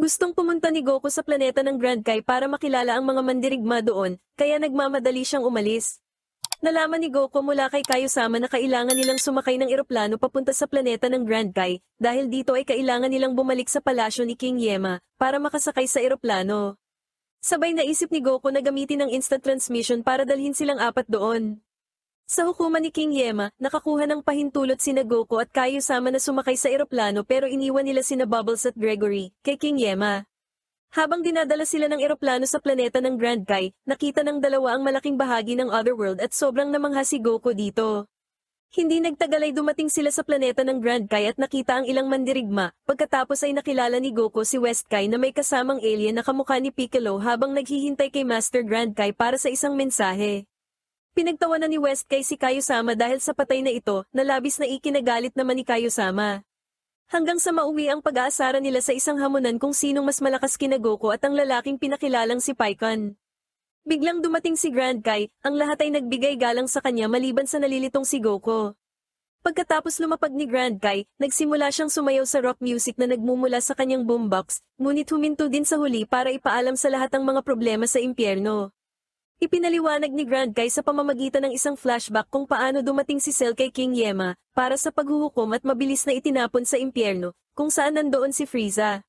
Gustong pumunta ni Goku sa planeta ng Grand Kai para makilala ang mga mandirigma doon, kaya nagmamadali siyang umalis. Nalaman ni Goku mula kay Kaiosama na kailangan nilang sumakay ng eroplano papunta sa planeta ng Grand Kai, dahil dito ay kailangan nilang bumalik sa palasyo ni King Yema, para makasakay sa eroplano. Sabay naisip ni Goku na gamitin ang instant transmission para dalhin silang apat doon. Sa hukuman ni King Yema, nakakuha ng pahintulot sina Goku at Kaiosama na sumakay sa eroplano pero iniwan nila sina Bubbles at Gregory, kay King Yema. Habang dinadala sila ng eroplano sa planeta ng Grand Kai, nakita ng dalawa ang malaking bahagi ng Otherworld at sobrang namangha si Goku dito. Hindi nagtagal ay dumating sila sa planeta ng Grand Kai at nakita ang ilang mandirigma, pagkatapos ay nakilala ni Goku si West Kai na may kasamang alien na kamukha ni Piccolo habang naghihintay kay Master Grand Kai para sa isang mensahe. Pinagtawanan ni West Kai si Kaiosama dahil sa patay na ito, na labis na ikinagalit naman ni Kaiosama. Hanggang sa mauwi ang pag-aasara nila sa isang hamunan kung sinong mas malakas kina Goku at ang lalaking pinakilalang si Pikkon. Biglang dumating si Grand Kai, ang lahat ay nagbigay galang sa kanya maliban sa nalilitong si Goku. Pagkatapos lumapag ni Grand Kai, nagsimula siyang sumayaw sa rock music na nagmumula sa kanyang boombox, ngunit huminto din sa huli para ipaalam sa lahat ang mga problema sa impyerno. Ipinaliwanag ni Grand Kai sa pamamagitan ng isang flashback kung paano dumating si Cell kay King Yema, para sa paghuhukom at mabilis na itinapon sa impyerno, kung saan nandoon si Frieza.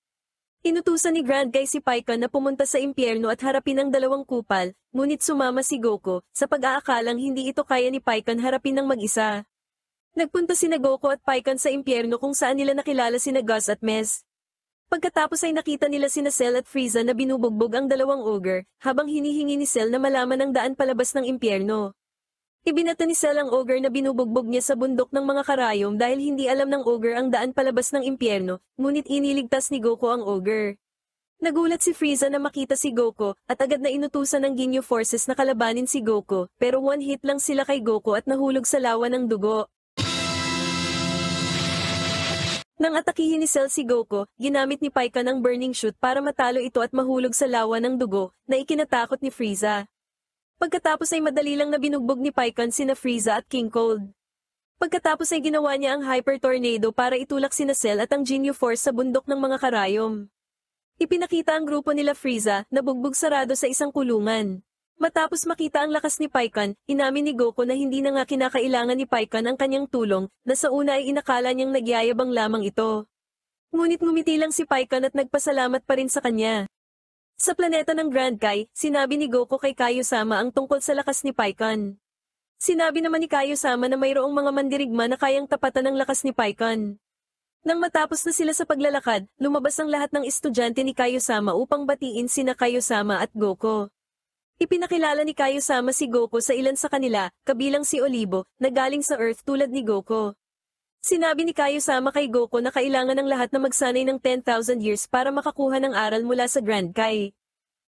Inutusan ni Grand Kai si Pikkon na pumunta sa impyerno at harapin ang dalawang kupal, ngunit sumama si Goku, sa pag-aakalang hindi ito kaya ni Pikkon harapin ng mag-isa. Nagpunta sina Goku at Pikkon sa impyerno kung saan nila nakilala sina Gus at Mez. Pagkatapos ay nakita nila sina Cell at Frieza na binubugbog ang dalawang ogre, habang hinihingi ni Cell na malaman ang daan palabas ng impyerno. Ibinata ni Cell ang ogre na binubugbog niya sa bundok ng mga karayom dahil hindi alam ng ogre ang daan palabas ng impyerno, ngunit iniligtas ni Goku ang ogre. Nagulat si Frieza na makita si Goku, at agad na inutusan ng Ginyu Forces na kalabanin si Goku, pero one hit lang sila kay Goku at nahulog sa lawa ng dugo. Nang atakihin ni Cell si Goku, ginamit ni Pikkon ang Burning Shoot para matalo ito at mahulog sa lawa ng dugo, na ikinatakot ni Frieza. Pagkatapos ay madali lang na binugbog ni Pikkon sina Frieza at King Cold. Pagkatapos ay ginawa niya ang Hyper Tornado para itulak sina Cell at ang Ginyu Force sa bundok ng mga karayom. Ipinakita ang grupo nila Frieza na bugbog sarado sa isang kulungan. Matapos makita ang lakas ni Pikkon, inamin ni Goku na hindi na nga kinakailangan ni Pikkon ang kanyang tulong, na sa una ay inakala niyang nagyayabang lamang ito. Ngunit ngumiti lang si Pikkon at nagpasalamat pa rin sa kanya. Sa planeta ng Grand Kai, sinabi ni Goku kay Kaiosama ang tungkol sa lakas ni Pikkon. Sinabi naman ni Kaiosama na mayroong mga mandirigma na kayang tapatan ng lakas ni Pikkon. Nang matapos na sila sa paglalakad, lumabas ang lahat ng estudyante ni Kaiosama upang batiin sina Kaiosama at Goku. Ipinakilala ni Kaiosama si Goku sa ilan sa kanila, kabilang si Olivo, na galing sa Earth tulad ni Goku. Sinabi ni Kaiosama kay Goku na kailangan ng lahat na magsanay ng 10,000 years para makakuha ng aral mula sa Grand Kai.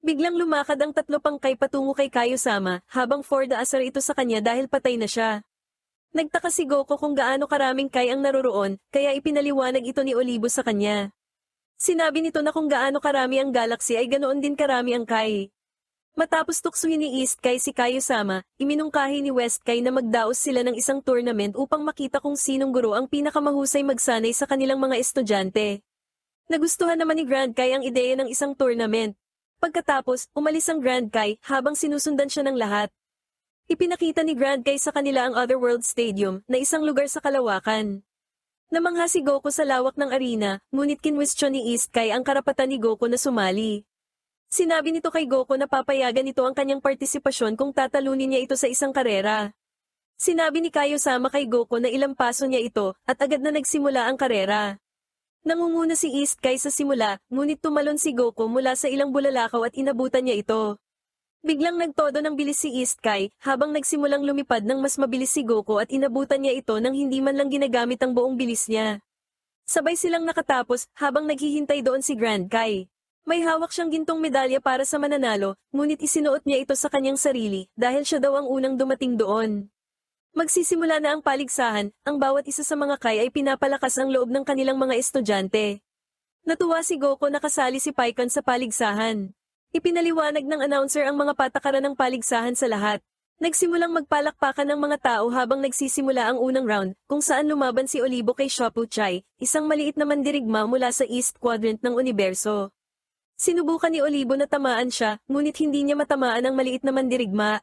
Biglang lumakad ang tatlo pang Kai patungo kay Kaiosama, habang for the asar ito sa kanya dahil patay na siya. Nagtaka si Goku kung gaano karaming Kai ang naroroon, kaya ipinaliwanag ito ni Olivo sa kanya. Sinabi nito na kung gaano karami ang galaxy ay ganoon din karami ang Kai. Matapos tuksuhin ni East Kai si Kaiosama, iminungkahi ni West Kai na magdaos sila ng isang tournament upang makita kung sinong guro ang pinakamahusay magsanay sa kanilang mga estudyante. Nagustuhan naman ni Grand Kai ang ideya ng isang tournament. Pagkatapos, umalis ang Grand Kai habang sinusundan siya ng lahat. Ipinakita ni Grand Kai sa kanila ang Otherworld Stadium, na isang lugar sa kalawakan. Namangha si Goku sa lawak ng arena, ngunit kinwestiyon ni East Kai ang karapatan ni Goku na sumali. Sinabi nito kay Goku na papayagan nito ang kanyang partisipasyon kung tatalunin niya ito sa isang karera. Sinabi ni Kaiosama kay Goku na ilang paso niya ito, at agad na nagsimula ang karera. Nangunguna si East Kai sa simula, ngunit tumalon si Goku mula sa ilang bulalakaw at inabutan niya ito. Biglang nagtodo ng bilis si East Kai, habang nagsimulang lumipad ng mas mabilis si Goku at inabutan niya ito nang hindi man lang ginagamit ang buong bilis niya. Sabay silang nakatapos, habang naghihintay doon si Grand Kai. May hawak siyang gintong medalya para sa mananalo, ngunit isinuot niya ito sa kanyang sarili, dahil siya daw ang unang dumating doon. Magsisimula na ang paligsahan, ang bawat isa sa mga Kai ay pinapalakas ang loob ng kanilang mga estudyante. Natuwa si Goku na kasali si Pikkon sa paligsahan. Ipinaliwanag ng announcer ang mga patakaran ng paligsahan sa lahat. Nagsimulang magpalakpakan ng mga tao habang nagsisimula ang unang round, kung saan lumaban si Olivo kay Shopuchai, isang maliit na mandirigma mula sa East Quadrant ng universo. Sinubukan ni Olibo na tamaan siya, ngunit hindi niya matamaan ang maliit na mandirigma.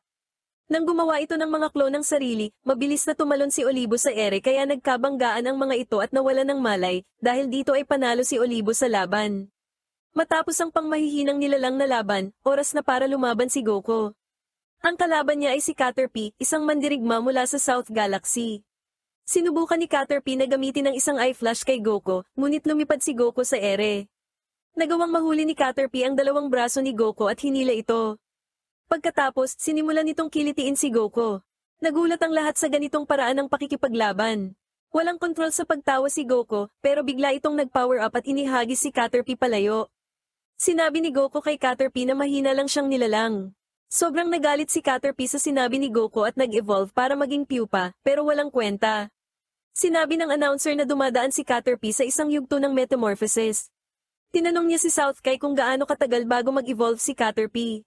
Nang gumawa ito ng mga klon ng sarili, mabilis na tumalon si Olibo sa ere kaya nagkabanggaan ang mga ito at nawalan ng malay, dahil dito ay panalo si Olibo sa laban. Matapos ang pangmahihinang nilalang na laban, oras na para lumaban si Goku. Ang kalaban niya ay si Caterpie, isang mandirigma mula sa South Galaxy. Sinubukan ni Caterpie na gamitin ang isang eye flash kay Goku, ngunit lumipad si Goku sa ere. Nagawang mahuli ni Caterpie ang dalawang braso ni Goku at hinila ito. Pagkatapos, sinimulan nitong kilitiin si Goku. Nagulat ang lahat sa ganitong paraan ng pakikipaglaban. Walang kontrol sa pagtawa si Goku, pero bigla itong nag-power up at inihagis si Caterpie palayo. Sinabi ni Goku kay Caterpie na mahina lang siyang nilalang. Sobrang nagalit si Caterpie sa sinabi ni Goku at nag-evolve para maging pupa, pero walang kwenta. Sinabi ng announcer na dumadaan si Caterpie sa isang yugto ng metamorphosis. Tinanong niya si South Kai kung gaano katagal bago mag-evolve si Caterpie.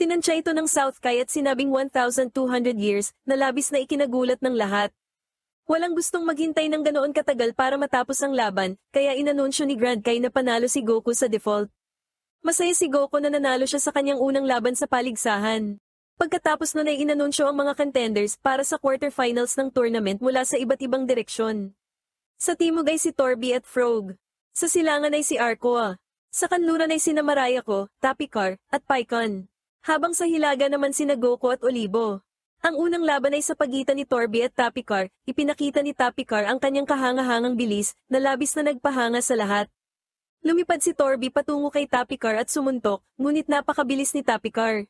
Tinansya ito ng South Kai at sinabing 1,200 years, na labis na ikinagulat ng lahat. Walang gustong maghintay ng ganoon katagal para matapos ang laban, kaya inanunsyo ni Grand Kai na panalo si Goku sa default. Masaya si Goku na nanalo siya sa kanyang unang laban sa paligsahan. Pagkatapos nun ay inanunsyo ang mga contenders para sa quarterfinals ng tournament mula sa iba't ibang direksyon. Sa timog ay si Torby at Frog. Sa silangan ay si Arcoa. Sa kanluran ay sina Marayako, Tapikar, at Paikon. Habang sa hilaga naman sina Goku at Olibo. Ang unang laban ay sa pagitan ni Torby at Tapikar, ipinakita ni Tapikar ang kanyang kahangahangang bilis, na labis na nagpahanga sa lahat. Lumipad si Torby patungo kay Tapikar at sumuntok, ngunit napakabilis ni Tapikar.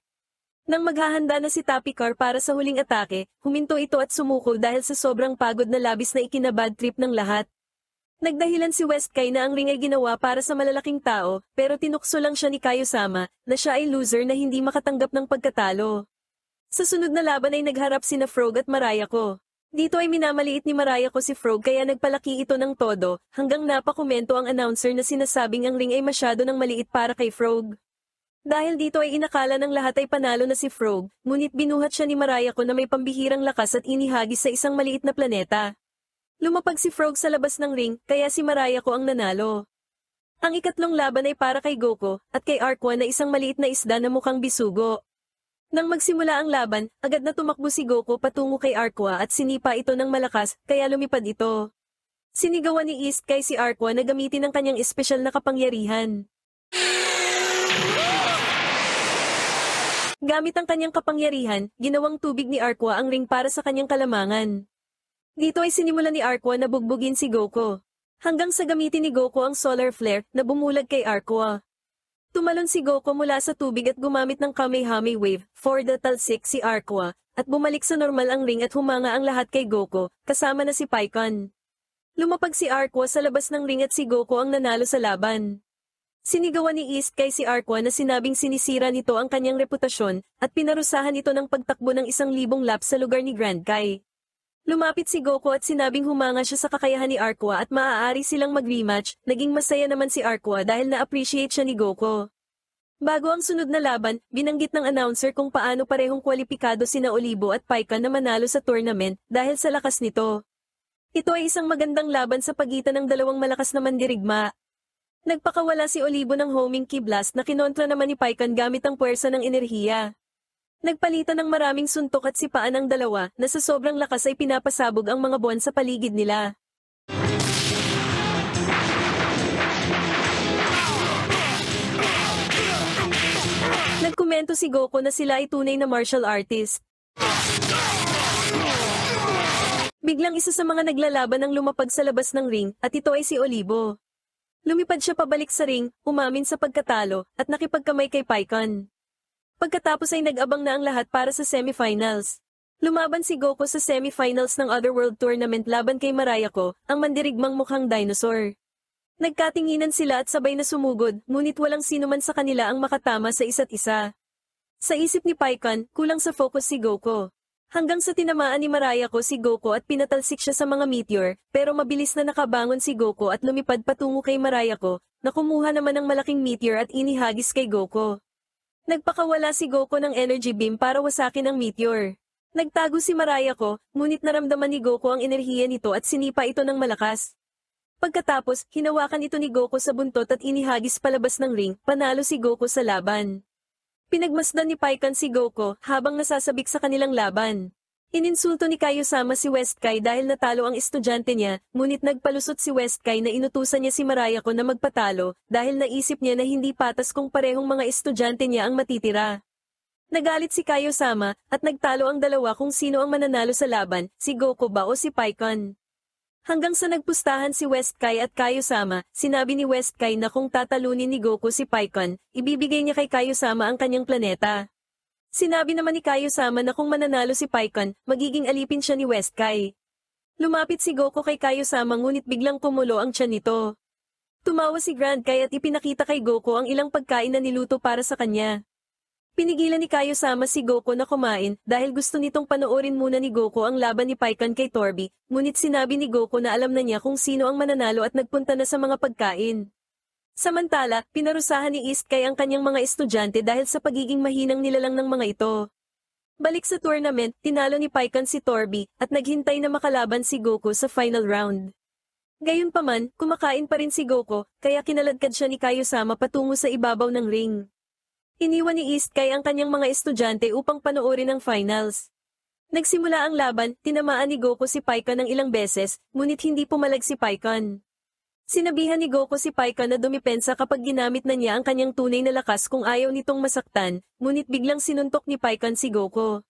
Nang maghahanda na si Tapikar para sa huling atake, huminto ito at sumuko dahil sa sobrang pagod na labis na ikinabad trip ng lahat. Nagdahilan si West Kai na ang ring ay ginawa para sa malalaking tao, pero tinukso lang siya ni Kaiosama, na siya ay loser na hindi makatanggap ng pagkatalo. Sa sunod na laban ay nagharap sina Frog at Marayako. Dito ay minamaliit ni Marayako si Frog kaya nagpalaki ito ng todo, hanggang napakomento ang announcer na sinasabing ang ring ay masyado ng maliit para kay Frog. Dahil dito ay inakala ng lahat ay panalo na si Frog, ngunit binuhat siya ni Marayako na may pambihirang lakas at inihagis sa isang maliit na planeta. Lumapag si Frog sa labas ng ring, kaya si Marayako ang nanalo. Ang ikatlong laban ay para kay Goku, at kay Arcoa na isang maliit na isda na mukhang bisugo. Nang magsimula ang laban, agad na tumakbo si Goku patungo kay Arcoa at sinipa ito ng malakas, kaya lumipad ito. Sinigawan ni East kay si Arcoa na gamitin ang kanyang espesyal na kapangyarihan. Gamit ang kanyang kapangyarihan, ginawang tubig ni Arcoa ang ring para sa kanyang kalamangan. Dito ay sinimulan ni Arcoa na bugbugin si Goku. Hanggang sa gamitin ni Goku ang solar flare na bumulag kay Arcoa. Tumalon si Goku mula sa tubig at gumamit ng Kamehame Wave, for the talsik si Arcoa, at bumalik sa normal ang ring at humanga ang lahat kay Goku, kasama na si Paikon. Lumapag si Arcoa sa labas ng ring at si Goku ang nanalo sa laban. Sinigawan ni East kay si Arcoa na sinabing sinisira nito ang kanyang reputasyon, at pinarusahan ito ng pagtakbo ng 1,000 laps sa lugar ni Grand Kai. Lumapit si Goku at sinabing humanga siya sa kakayahan ni Arcoa at maaari silang mag-rematch, naging masaya naman si Arcoa dahil na-appreciate siya ni Goku. Bago ang sunod na laban, binanggit ng announcer kung paano parehong kwalipikado sina Olibo at Paikon na manalo sa tournament dahil sa lakas nito. Ito ay isang magandang laban sa pagitan ng dalawang malakas na mandirigma. Nagpakawala si Olibo ng homing ki blast na kinontra naman ni Paikon gamit ang puwersa ng enerhiya. Nagpalitan ng maraming suntok at sipaan ang dalawa na sa sobrang lakas ay pinapasabog ang mga buwan sa paligid nila. Nagkomento si Goku na sila ay tunay na martial artist. Biglang isa sa mga naglalaban ang lumapag sa labas ng ring at ito ay si Olibo. Lumipad siya pabalik sa ring, umamin sa pagkatalo at nakipagkamay kay Paikon. Pagkatapos ay nag-abang na ang lahat para sa semifinals. Lumaban si Goku sa semifinals ng Otherworld Tournament laban kay Marayako, ang mandirigmang mukhang dinosaur. Nagkatinginan sila at sabay na sumugod, ngunit walang sino man sa kanila ang makatama sa isa't isa. Sa isip ni Paikon, kulang sa focus si Goku. Hanggang sa tinamaan ni Marayako si Goku at pinatalsik siya sa mga meteor, pero mabilis na nakabangon si Goku at lumipad patungo kay Marayako, na kumuha naman ng malaking meteor at inihagis kay Goku. Nagpakawala si Goku ng energy beam para wasakin ang meteor. Nagtago si Marayako, ngunit naramdaman ni Goku ang enerhiya nito at sinipa ito ng malakas. Pagkatapos, hinawakan ito ni Goku sa buntot at inihagis palabas ng ring, panalo si Goku sa laban. Pinagmasdan ni Pican si Goku habang nasasabik sa kanilang laban. Ininsulto ni Kaiosama si West Kai dahil natalo ang estudyante niya, ngunit nagpalusot si West Kai na inutusan niya si Marayako na magpatalo dahil naisip niya na hindi patas kung parehong mga estudyante niya ang matitira. Nagalit si Kaiosama at nagtalo ang dalawa kung sino ang mananalo sa laban, si Goku ba o si Pican. Hanggang sa nagpustahan si West Kai at Kaiosama, sinabi ni West Kai na kung tatalunin ni Goku si Pican, ibibigay niya kay Kaiosama ang kanyang planeta. Sinabi naman ni Kaiosama na kung mananalo si Pican, magiging alipin siya ni West Kai. Lumapit si Goku kay Kaiosama ngunit biglang kumulo ang tiyan nito. Tumawa si Grand Kai at ipinakita kay Goku ang ilang pagkain na niluto para sa kanya. Pinigilan ni Kaiosama si Goku na kumain dahil gusto nitong panoorin muna ni Goku ang laban ni Pican kay Torby, ngunit sinabi ni Goku na alam na niya kung sino ang mananalo at nagpunta na sa mga pagkain. Samantala, pinarusahan ni East Kai ang kanyang mga estudyante dahil sa pagiging mahinang nilalang ng mga ito. Balik sa tournament, tinalo ni Pican si Torby at naghintay na makalaban si Goku sa final round. Gayunpaman, kumakain pa rin si Goku, kaya kinaladkad siya ni Kaiosama patungo sa ibabaw ng ring. Iniwan ni East Kai ang kanyang mga estudyante upang panoorin ang finals. Nagsimula ang laban, tinamaan ni Goku si Pican ng ilang beses, ngunit hindi pumalag si Pican. Sinabihan ni Goku si Pican na dumipensa kapag ginamit na niya ang kanyang tunay na lakas kung ayaw nitong masaktan, ngunit biglang sinuntok ni Pican si Goku.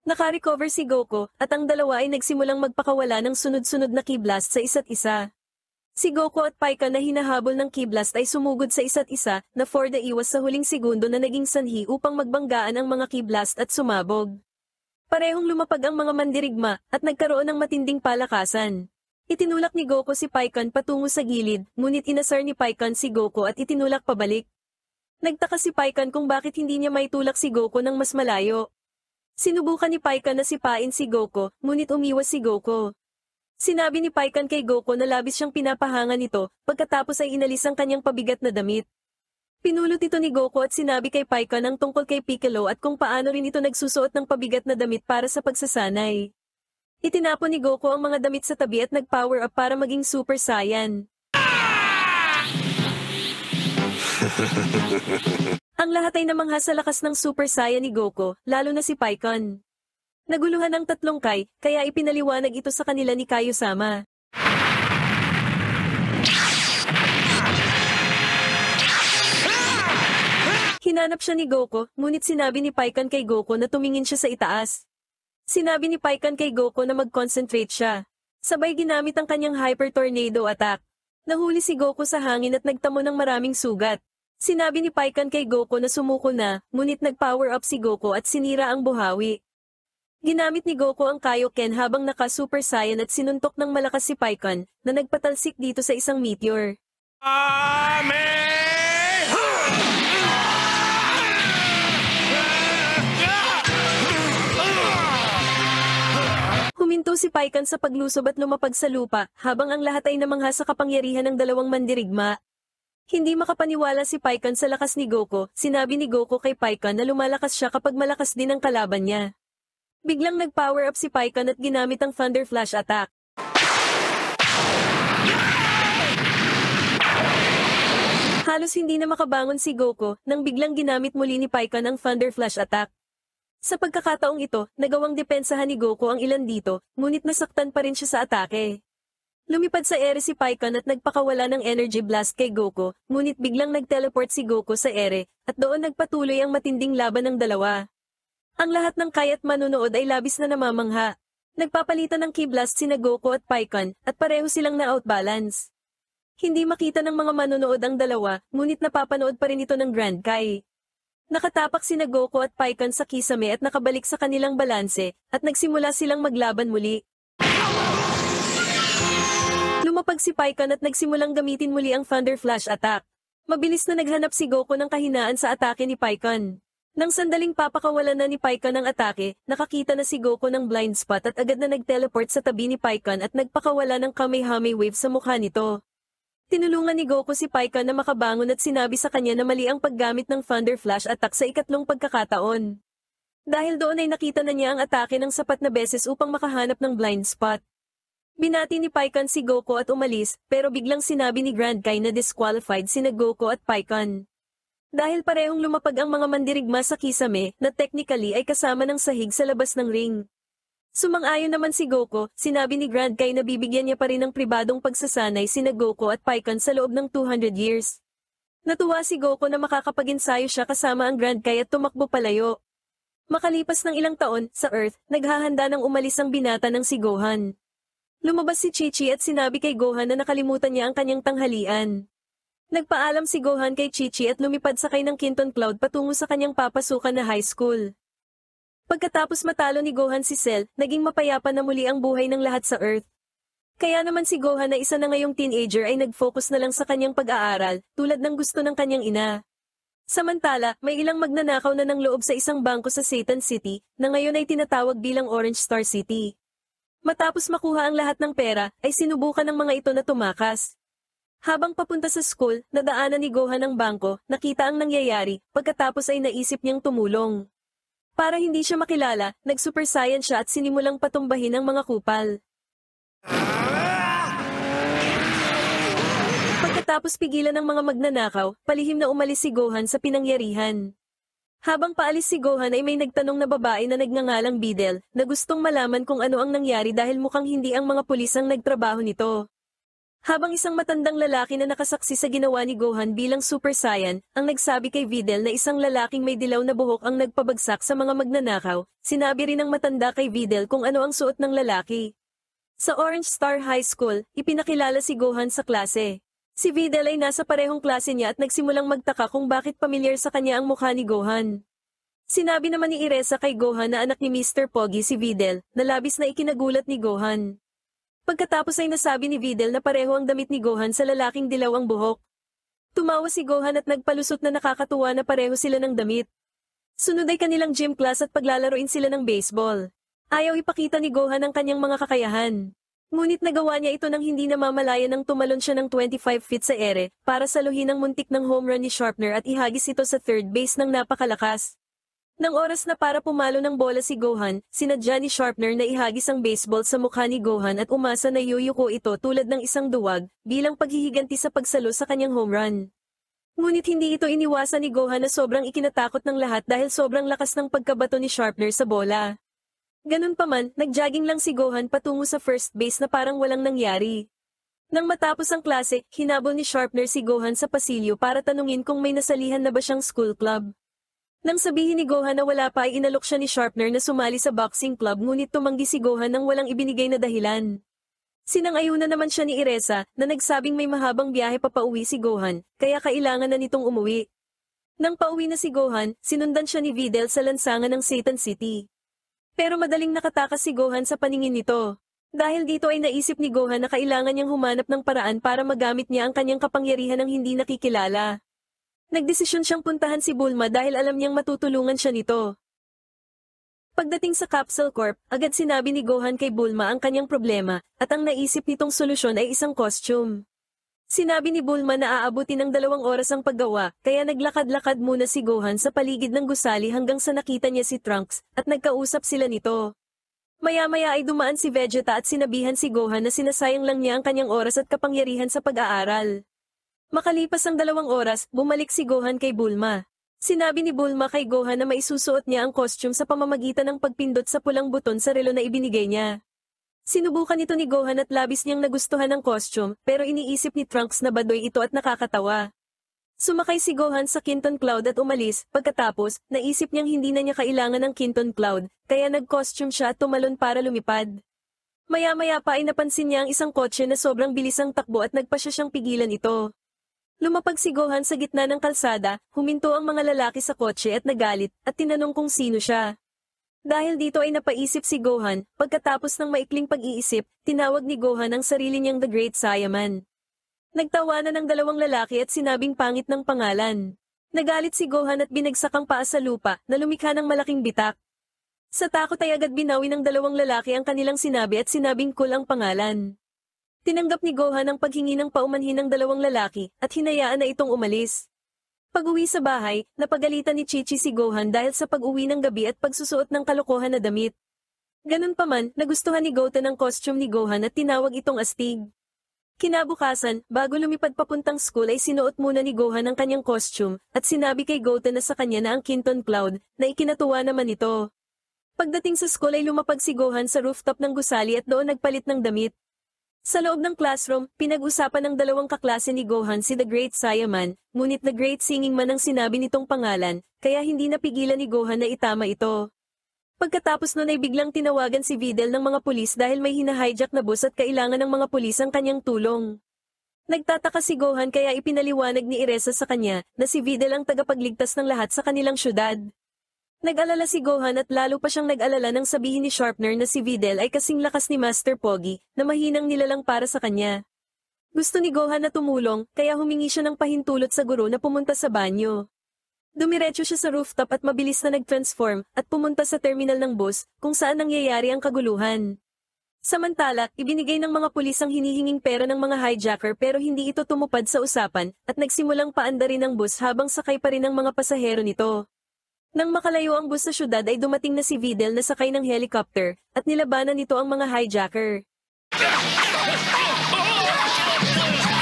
Nakarecover si Goku, at ang dalawa ay nagsimulang magpakawala ng sunod-sunod na ki blast sa isa't isa. Si Goku at Pican na hinahabol ng ki blast ay sumugod sa isa't isa, na for the iwas sa huling segundo na naging sanhi upang magbanggaan ang mga ki blast at sumabog. Parehong lumapag ang mga mandirigma, at nagkaroon ng matinding palakasan. Itinulak ni Goku si Pican patungo sa gilid, ngunit inasar ni Pican si Goku at itinulak pabalik. Nagtaka si Pican kung bakit hindi niya maitulak si Goku ng mas malayo. Sinubukan ni Pican na sipain si Goku, ngunit umiwas si Goku. Sinabi ni Pican kay Goku na labis siyang pinapahanga nito, pagkatapos ay inalis ang kanyang pabigat na damit. Pinulot ito ni Goku at sinabi kay Pican ang tungkol kay Piccolo at kung paano rin ito nagsusuot ng pabigat na damit para sa pagsasanay. Itinapon ni Goku ang mga damit sa tabi at nag-power up para maging Super Saiyan. Ang lahat ay namangha sa lakas ng Super Saiyan ni Goku, lalo na si Pican. Naguluhan ang tatlong Kai, kaya ipinaliwanag ito sa kanila ni Kaiosama. Hinanap siya ni Goku, ngunit sinabi ni Pican kay Goku na tumingin siya sa itaas. Sinabi ni Pican kay Goku na mag-concentrate siya. Sabay ginamit ang kanyang Hyper Tornado attack. Nahuli si Goku sa hangin at nagtamo ng maraming sugat. Sinabi ni Pican kay Goku na sumuko na, ngunit nag-power up si Goku at sinira ang buhawi. Ginamit ni Goku ang Kaioken habang naka-Super Saiyan at sinuntok ng malakas si Pican na nagpatalsik dito sa isang meteor. Huminto si Pican sa paglusob at lumapag sa lupa habang ang lahat ay namangha sa kapangyarihan ng dalawang mandirigma. Hindi makapaniwala si Pican sa lakas ni Goku, sinabi ni Goku kay Pican na lumalakas siya kapag malakas din ang kalaban niya. Biglang nag-power up si Pican at ginamit ang Thunder Flash attack. Halos hindi na makabangon si Goku nang biglang ginamit muli ni Pican ang Thunder Flash attack. Sa pagkakataong ito, nagawang depensahan ni Goku ang ilan dito, ngunit nasaktan pa rin siya sa atake. Lumipad sa ere si Pican at nagpakawala ng Energy Blast kay Goku, ngunit biglang nag-teleport si Goku sa ere, at doon nagpatuloy ang matinding laban ng dalawa. Ang lahat ng Kai at manonood ay labis na namamangha. Nagpapalitan ng ki blast sina Goku at Pican, at pareho silang na-outbalance. Hindi makita ng mga manonood ang dalawa, ngunit napapanood pa rin ito ng Grand Kai. Nakatapak sina Goku at Pican sa kisame at nakabalik sa kanilang balanse, at nagsimula silang maglaban muli. Lumapag si Pican at nagsimulang gamitin muli ang Thunder Flash attack. Mabilis na naghanap si Goku ng kahinaan sa atake ni Pican. Nang sandaling papakawalan na ni Pican ng atake, nakakita na si Goku ng blind spot at agad na nag-teleport sa tabi ni Pican at nagpakawala ng Kamehameha Wave sa mukha nito. Tinulungan ni Goku si Pican na makabangon at sinabi sa kanya na mali ang paggamit ng Thunder Flash attack sa ikatlong pagkakataon. Dahil doon ay nakita na niya ang atake ng sapat na beses upang makahanap ng blind spot. Binati ni Paikon si Goku at umalis, pero biglang sinabi ni Grand Kai na disqualified sina Goku at Paikon. Dahil parehong lumapag ang mga mandirigma sa kisame na technically ay kasama ng sahig sa labas ng ring. Sumang-ayon naman si Goku, sinabi ni Grand Kai na bibigyan niya pa rin ng pribadong pagsasanay sina Goku at Paikon sa loob ng 200 years. Natuwa si Goku na makakapag-ensayo siya kasama ang Grand Kai at tumakbo palayo. Makalipas ng ilang taon, sa Earth, naghahanda ng umalis ang binata ng si Gohan. Lumabas si Chi-Chi at sinabi kay Gohan na nakalimutan niya ang kanyang tanghalian. Nagpaalam si Gohan kay Chi-Chi at lumipad sakay ng Quinton Cloud patungo sa kanyang papasukan na high school. Pagkatapos matalo ni Gohan si Cell, naging mapayapa na muli ang buhay ng lahat sa Earth. Kaya naman si Gohan na isa na ngayong teenager ay nag-focus na lang sa kanyang pag-aaral, tulad ng gusto ng kanyang ina. Samantala, may ilang magnanakaw na ng loob sa isang bangko sa Satan City, na ngayon ay tinatawag bilang Orange Star City. Matapos makuha ang lahat ng pera, ay sinubukan ng mga ito na tumakas. Habang papunta sa school, nadaanan ni Gohan ang bangko, nakita ang nangyayari, pagkatapos ay naisip niyang tumulong. Para hindi siya makilala, nag-super saiyan siya at sinimulang patumbahin ang mga kupal. Pagkatapos pigilan ng mga magnanakaw, palihim na umalis si Gohan sa pinangyarihan. Habang paalis si Gohan ay may nagtanong na babae na nagngangalang Videl, na gustong malaman kung ano ang nangyari dahil mukhang hindi ang mga pulis ang nagtrabaho nito. Habang isang matandang lalaki na nakasaksi sa ginawa ni Gohan bilang Super Saiyan, ang nagsabi kay Videl na isang lalaking may dilaw na buhok ang nagpabagsak sa mga magnanakaw, sinabi rin ng matanda kay Videl kung ano ang suot ng lalaki. Sa Orange Star High School, ipinakilala si Gohan sa klase. Si Videl ay nasa parehong klase niya at nagsimulang magtaka kung bakit pamilyar sa kanya ang mukha ni Gohan. Sinabi naman ni Iresa kay Gohan na anak ni Mr. Pogi si Videl, na labis na ikinagulat ni Gohan. Pagkatapos ay nasabi ni Videl na pareho ang damit ni Gohan sa lalaking dilaw ang buhok. Tumawa si Gohan at nagpalusot na nakakatuwa na pareho sila ng damit. Sunod ay kanilang gym class at paglalaroin sila ng baseball. Ayaw ipakita ni Gohan ang kanyang mga kakayahan. Ngunit nagawa niya ito nang hindi namamalayan nang tumalon siya ng 25 feet sa ere, para saluhin ang muntik ng home run ni Sharpner at ihagis ito sa third base ng napakalakas. Nang oras na para pumalo ng bola si Gohan, sinadya ni Sharpner na ihagis ang baseball sa mukha ni Gohan at umasa na yuyuko ito tulad ng isang duwag, bilang paghihiganti sa pagsalo sa kanyang home run. Ngunit hindi ito iniwasan ni Gohan na sobrang ikinatakot ng lahat dahil sobrang lakas ng pagkabato ni Sharpner sa bola. Ganun pa man, nagjogging lang si Gohan patungo sa first base na parang walang nangyari. Nang matapos ang klase, hinabol ni Sharpner si Gohan sa pasilyo para tanungin kung may nasalihan na ba siyang school club. Nang sabihin ni Gohan na wala pa ay inalok siya ni Sharpner na sumali sa boxing club ngunit tumanggi si Gohan nang walang ibinigay na dahilan. Sinang-ayunan naman siya ni Iresa na nagsabing may mahabang biyahe papauwi si Gohan, kaya kailangan na nitong umuwi. Nang pauwi na si Gohan, sinundan siya ni Videl sa lansangan ng Satan City. Pero madaling nakatakas si Gohan sa paningin nito. Dahil dito ay naisip ni Gohan na kailangan niyang humanap ng paraan para magamit niya ang kanyang kapangyarihan ng hindi nakikilala. Nagdesisyon siyang puntahan si Bulma dahil alam niyang matutulungan siya nito. Pagdating sa Capsule Corp, agad sinabi ni Gohan kay Bulma ang kanyang problema, at ang naisip nitong solusyon ay isang costume. Sinabi ni Bulma na aabuti ng 2 oras ang paggawa, kaya naglakad-lakad muna si Gohan sa paligid ng gusali hanggang sa nakita niya si Trunks, at nagkausap sila nito. Maya-maya ay dumaan si Vegeta at sinabihan si Gohan na sinasayang lang niya ang kanyang oras at kapangyarihan sa pag-aaral. Makalipas ang 2 oras, bumalik si Gohan kay Bulma. Sinabi ni Bulma kay Gohan na maisusuot niya ang costume sa pamamagitan ng pagpindot sa pulang buton sa relo na ibinigay niya. Sinubukan ito ni Gohan at labis niyang nagustuhan ang costume, pero iniisip ni Trunks na badoy ito at nakakatawa. Sumakay si Gohan sa Quinton Cloud at umalis, pagkatapos, naisip niyang hindi na niya kailangan ng Quinton Cloud, kaya nag-costume siya at tumalon para lumipad. Maya-maya pa ay napansin niya ang isang kotse na sobrang bilis ang takbo at nagpa siya siyang pigilan ito. Lumapag si Gohan sa gitna ng kalsada, huminto ang mga lalaki sa kotse at nagalit, at tinanong kung sino siya. Dahil dito ay napaisip si Gohan, pagkatapos ng maikling pag-iisip, tinawag ni Gohan ang sarili niyang The Great Saiyaman. Nagtawanan ng 2 lalaki at sinabing pangit ng pangalan. Nagalit si Gohan at binagsak ang paa sa lupa, na lumikha ng malaking bitak. Sa takot ay agad binawi ng 2 lalaki ang kanilang sinabi at sinabing cool ang pangalan. Tinanggap ni Gohan ang paghingi ng paumanhin ng 2 lalaki, at hinayaan na itong umalis. Pag-uwi sa bahay, napagalitan ni Chi-Chi si Gohan dahil sa pag-uwi ng gabi at pagsusuot ng kalokohan na damit. Ganun pa man, nagustuhan ni Goten ang costume ni Gohan at tinawag itong astig. Kinabukasan, bago lumipad papuntang school ay sinuot muna ni Gohan ang kanyang costume, at sinabi kay Goten na sa kanya na ang Kinton Cloud, na ikinatuwa naman ito. Pagdating sa school ay lumapag si Gohan sa rooftop ng gusali at doon nagpalit ng damit. Sa loob ng classroom, pinag-usapan ng dalawang kaklase ni Gohan si The Great Saiyaman, ngunit The Great Singing Man ang sinabi nitong pangalan, kaya hindi napigilan ni Gohan na itama ito. Pagkatapos nun ay biglang tinawagan si Videl ng mga pulis dahil may hinahijack na bus at kailangan ng mga pulis ang kanyang tulong. Nagtataka si Gohan kaya ipinaliwanag ni Eresa sa kanya na si Videl ang tagapagligtas ng lahat sa kanilang syudad. Nag-alala si Gohan at lalo pa siyang nag-alala nang sabihin ni Sharpner na si Videl ay kasing lakas ni Master Pogi na mahinang nilalang para sa kanya. Gusto ni Gohan na tumulong kaya humingi siya ng pahintulot sa guro na pumunta sa banyo. Dumiretso siya sa rooftop at mabilis na nag-transform at pumunta sa terminal ng bus kung saan nangyayari ang kaguluhan. Samantala, ibinigay ng mga pulis ang hinihinging pera ng mga hijacker pero hindi ito tumupad sa usapan at nagsimulang paanda rin ang bus habang sakay pa rin ang mga pasahero nito. Nang makalayo ang bus sa syudad ay dumating na si Videl na sakay ng helicopter at nilabanan nito ang mga hijacker.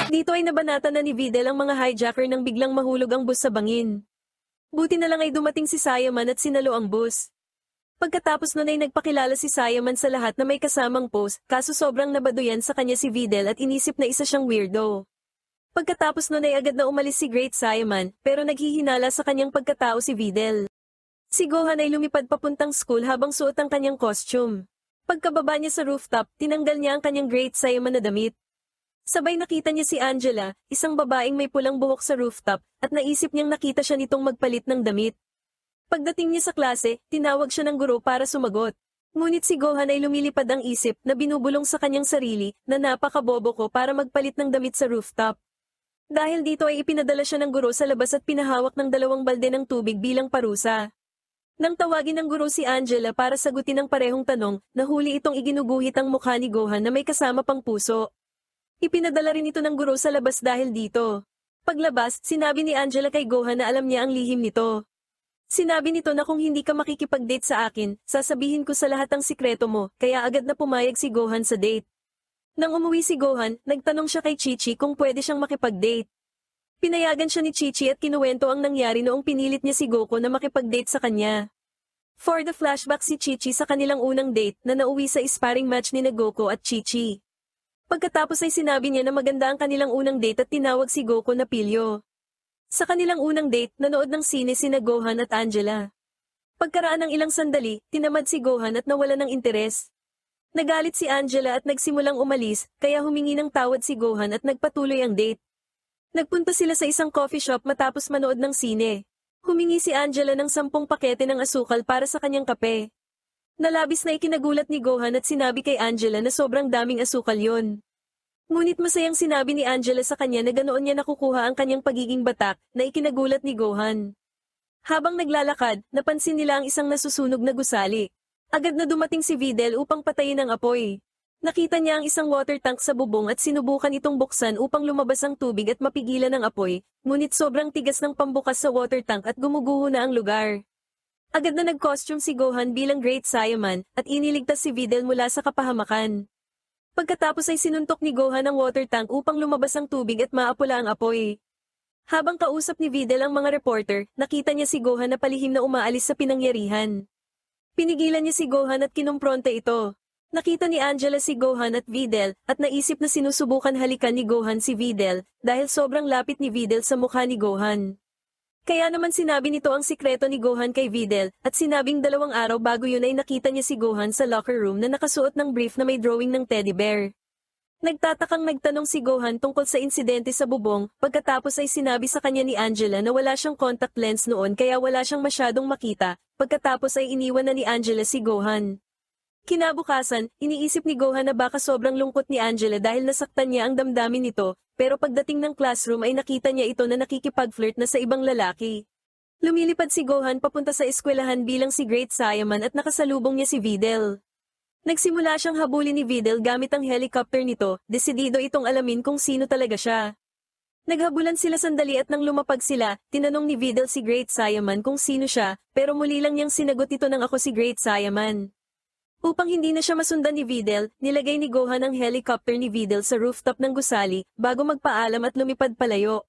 Dito ay nabanatan na ni Videl ang mga hijacker nang biglang mahulog ang bus sa bangin. Buti na lang ay dumating si Saiyaman at sinalo ang bus. Pagkatapos nun ay nagpakilala si Saiyaman sa lahat na may kasamang pose, kaso sobrang nabaduyan sa kanya si Videl at inisip na isa siyang weirdo. Pagkatapos nun ay agad na umalis si Great Saiyaman, pero naghihinala sa kanyang pagkatao si Videl. Si Gohan ay lumipad papuntang school habang suot ang kanyang costume. Pagkababa niya sa rooftop, tinanggal niya ang kanyang Great Saiyaman na damit. Sabay nakita niya si Angela, isang babaeng may pulang buhok sa rooftop, at naisip niyang nakita siya nitong magpalit ng damit. Pagdating niya sa klase, tinawag siya ng guro para sumagot. Ngunit si Gohan ay lumilipad ang isip na binubulong sa kanyang sarili na napakabobo ko para magpalit ng damit sa rooftop. Dahil dito ay ipinadala siya ng guro sa labas at pinahawak ng 2 balde ng tubig bilang parusa. Nang tawagin ng guro si Angela para sagutin ang parehong tanong, nahuli itong iginuguhit ang mukha ni Gohan na may kasama pang puso. Ipinadala rin ito ng guro sa labas dahil dito. Paglabas, sinabi ni Angela kay Gohan na alam niya ang lihim nito. Sinabi nito na kung hindi ka makikipag-date sa akin, sasabihin ko sa lahat ang sikreto mo, kaya agad na pumayag si Gohan sa date. Nang umuwi si Gohan, nagtanong siya kay Chi-Chi kung pwede siyang makipag-date. Pinayagan siya ni Chi-Chi at kinuwento ang nangyari noong pinilit niya si Goku na makipag-date sa kanya. For the flashback si Chi-Chi sa kanilang unang date na nauwi sa sparring match ni Goku at Chi-Chi. Pagkatapos ay sinabi niya na maganda ang kanilang unang date at tinawag si Goku na Pilyo. Sa kanilang unang date, nanood ng sine sina Gohan at Angela. Pagkaraan ng ilang sandali, tinamad si Gohan at nawala ng interes. Nagalit si Angela at nagsimulang umalis, kaya humingi ng tawad si Gohan at nagpatuloy ang date. Nagpunta sila sa isang coffee shop matapos manood ng sine. Humingi si Angela ng 10 pakete ng asukal para sa kanyang kape. Nalabis na ikinagulat ni Gohan at sinabi kay Angela na sobrang daming asukal yon. Ngunit masayang sinabi ni Angela sa kanya na ganoon niya nakukuha ang kanyang pagiging batak na ikinagulat ni Gohan. Habang naglalakad, napansin nila ang isang nasusunog na gusali. Agad na dumating si Videl upang patayin ang apoy. Nakita niya ang isang water tank sa bubong at sinubukan itong buksan upang lumabas ang tubig at mapigilan ang apoy, ngunit sobrang tigas ng pambukas sa water tank at gumuguho na ang lugar. Agad na nag-costume si Gohan bilang Great Saiyaman at iniligtas si Videl mula sa kapahamakan. Pagkatapos ay sinuntok ni Gohan ang water tank upang lumabas ang tubig at maapula ang apoy. Habang kausap ni Videl ang mga reporter, nakita niya si Gohan na palihim na umaalis sa pinangyarihan. Pinigilan niya si Gohan at kinumpronte ito. Nakita ni Angela si Gohan at Videl at naisip na sinusubukan halikan ni Gohan si Videl dahil sobrang lapit ni Videl sa mukha ni Gohan. Kaya naman sinabi nito ang sikreto ni Gohan kay Videl at sinabing 2 araw bago yun ay nakita niya si Gohan sa locker room na nakasuot ng brief na may drawing ng teddy bear. Nagtatakang nagtanong si Gohan tungkol sa insidente sa bubong, pagkatapos ay sinabi sa kanya ni Angela na wala siyang contact lens noon kaya wala siyang masyadong makita, pagkatapos ay iniwan na ni Angela si Gohan. Kinabukasan, iniisip ni Gohan na baka sobrang lungkot ni Angela dahil nasaktan niya ang damdamin nito, pero pagdating ng classroom ay nakita niya ito na nakikipag-flirt na sa ibang lalaki. Lumilipad si Gohan papunta sa eskwelahan bilang si Great Saiyaman at nakasalubong niya si Videl. Nagsimula siyang habulin ni Videl gamit ang helicopter nito, desidido itong alamin kung sino talaga siya. Naghabulan sila sandali at nang lumapag sila, tinanong ni Videl si Great Saiyaman kung sino siya, pero muli lang niyang sinagot ito ng ako si Great Saiyaman. Upang hindi na siya masundan ni Videl, nilagay ni Gohan ang helicopter ni Videl sa rooftop ng gusali, bago magpaalam at lumipad palayo.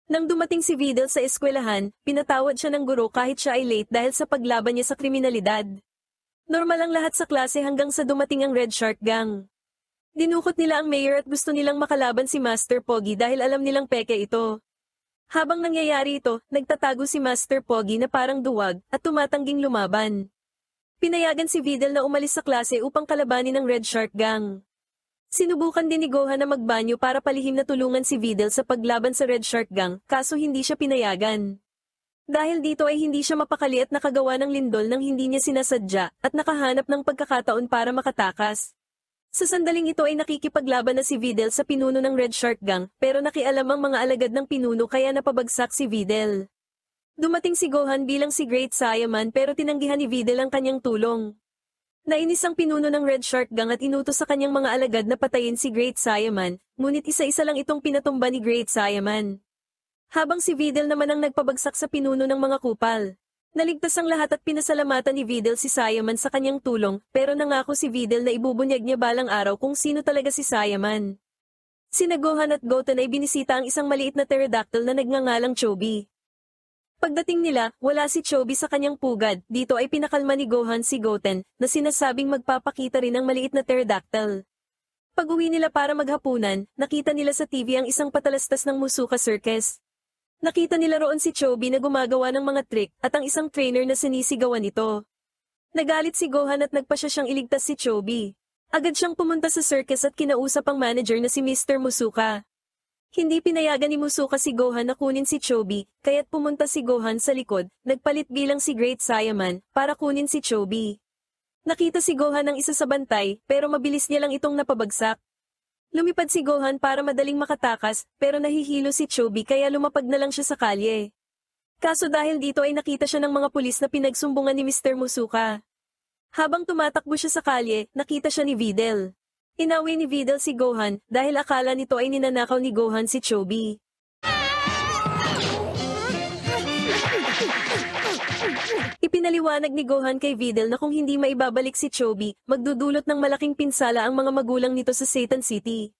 Nang dumating si Videl sa eskwelahan, pinatawad siya ng guro kahit siya ay late dahil sa paglaban niya sa kriminalidad. Normal ang lahat sa klase hanggang sa dumating ang Red Shark Gang. Dinukot nila ang mayor at gusto nilang makalaban si Master Pogi dahil alam nilang peke ito. Habang nangyayari ito, nagtatago si Master Pogi na parang duwag at tumatangging lumaban. Pinayagan si Videl na umalis sa klase upang kalabanin ng Red Shark Gang. Sinubukan din ni Gohan na magbanyo para palihim na tulungan si Videl sa paglaban sa Red Shark Gang, kaso hindi siya pinayagan. Dahil dito ay hindi siya mapakali at nakagawa ng lindol nang hindi niya sinasadya at nakahanap ng pagkakataon para makatakas. Sa sandaling ito ay nakikipaglaban na si Videl sa pinuno ng Red Shark Gang, pero nakialam ang mga alagad ng pinuno kaya napabagsak si Videl. Dumating si Gohan bilang si Great Saiyaman pero tinanggihan ni Videl ang kanyang tulong. Nainis ang pinuno ng Red Shark Gang at inutos sa kanyang mga alagad na patayin si Great Saiyaman, ngunit isa-isa lang itong pinatumba ni Great Saiyaman. Habang si Videl naman ang nagpabagsak sa pinuno ng mga kupal. Naligtas ang lahat at pinasalamatan ni Videl si Saiyaman sa kanyang tulong, pero nangako si Videl na ibubunyag niya balang araw kung sino talaga si Saiyaman. Sina Gohan at Goten ay binisita ang isang maliit na pterodactyl na nagngangalang Chobi. Pagdating nila, wala si Chobi sa kanyang pugad, dito ay pinakalma ni Gohan si Goten, na sinasabing magpapakita rin ng maliit na pterodactyl. Pag-uwi nila para maghapunan, nakita nila sa TV ang isang patalastas ng Musuka Circus. Nakita nila roon si Chobi na gumagawa ng mga trick, at ang isang trainer na sinisigawan ito. Nagalit si Gohan at nagpasya siyang iligtas si Chobi. Agad siyang pumunta sa circus at kinausap ang manager na si Mr. Musuka. Hindi pinayagan ni Musuka si Gohan na kunin si Chobi, kaya't pumunta si Gohan sa likod, nagpalit bilang si Great Saiyaman, para kunin si Chobi. Nakita si Gohan ang isa sa bantay, pero mabilis niya lang itong napabagsak. Lumipad si Gohan para madaling makatakas, pero nahihilo si Chobi kaya lumapag na lang siya sa kalye. Kaso dahil dito ay nakita siya ng mga pulis na pinagsumbungan ni Mr. Musuka. Habang tumatakbo siya sa kalye, nakita siya ni Videl. Inawi ni Videl si Gohan dahil akala nito ay ninanakaw ni Gohan si Chobi. Ipinaliwanag ni Gohan kay Videl na kung hindi maibabalik si Chobi, magdudulot ng malaking pinsala ang mga magulang nito sa Satan City.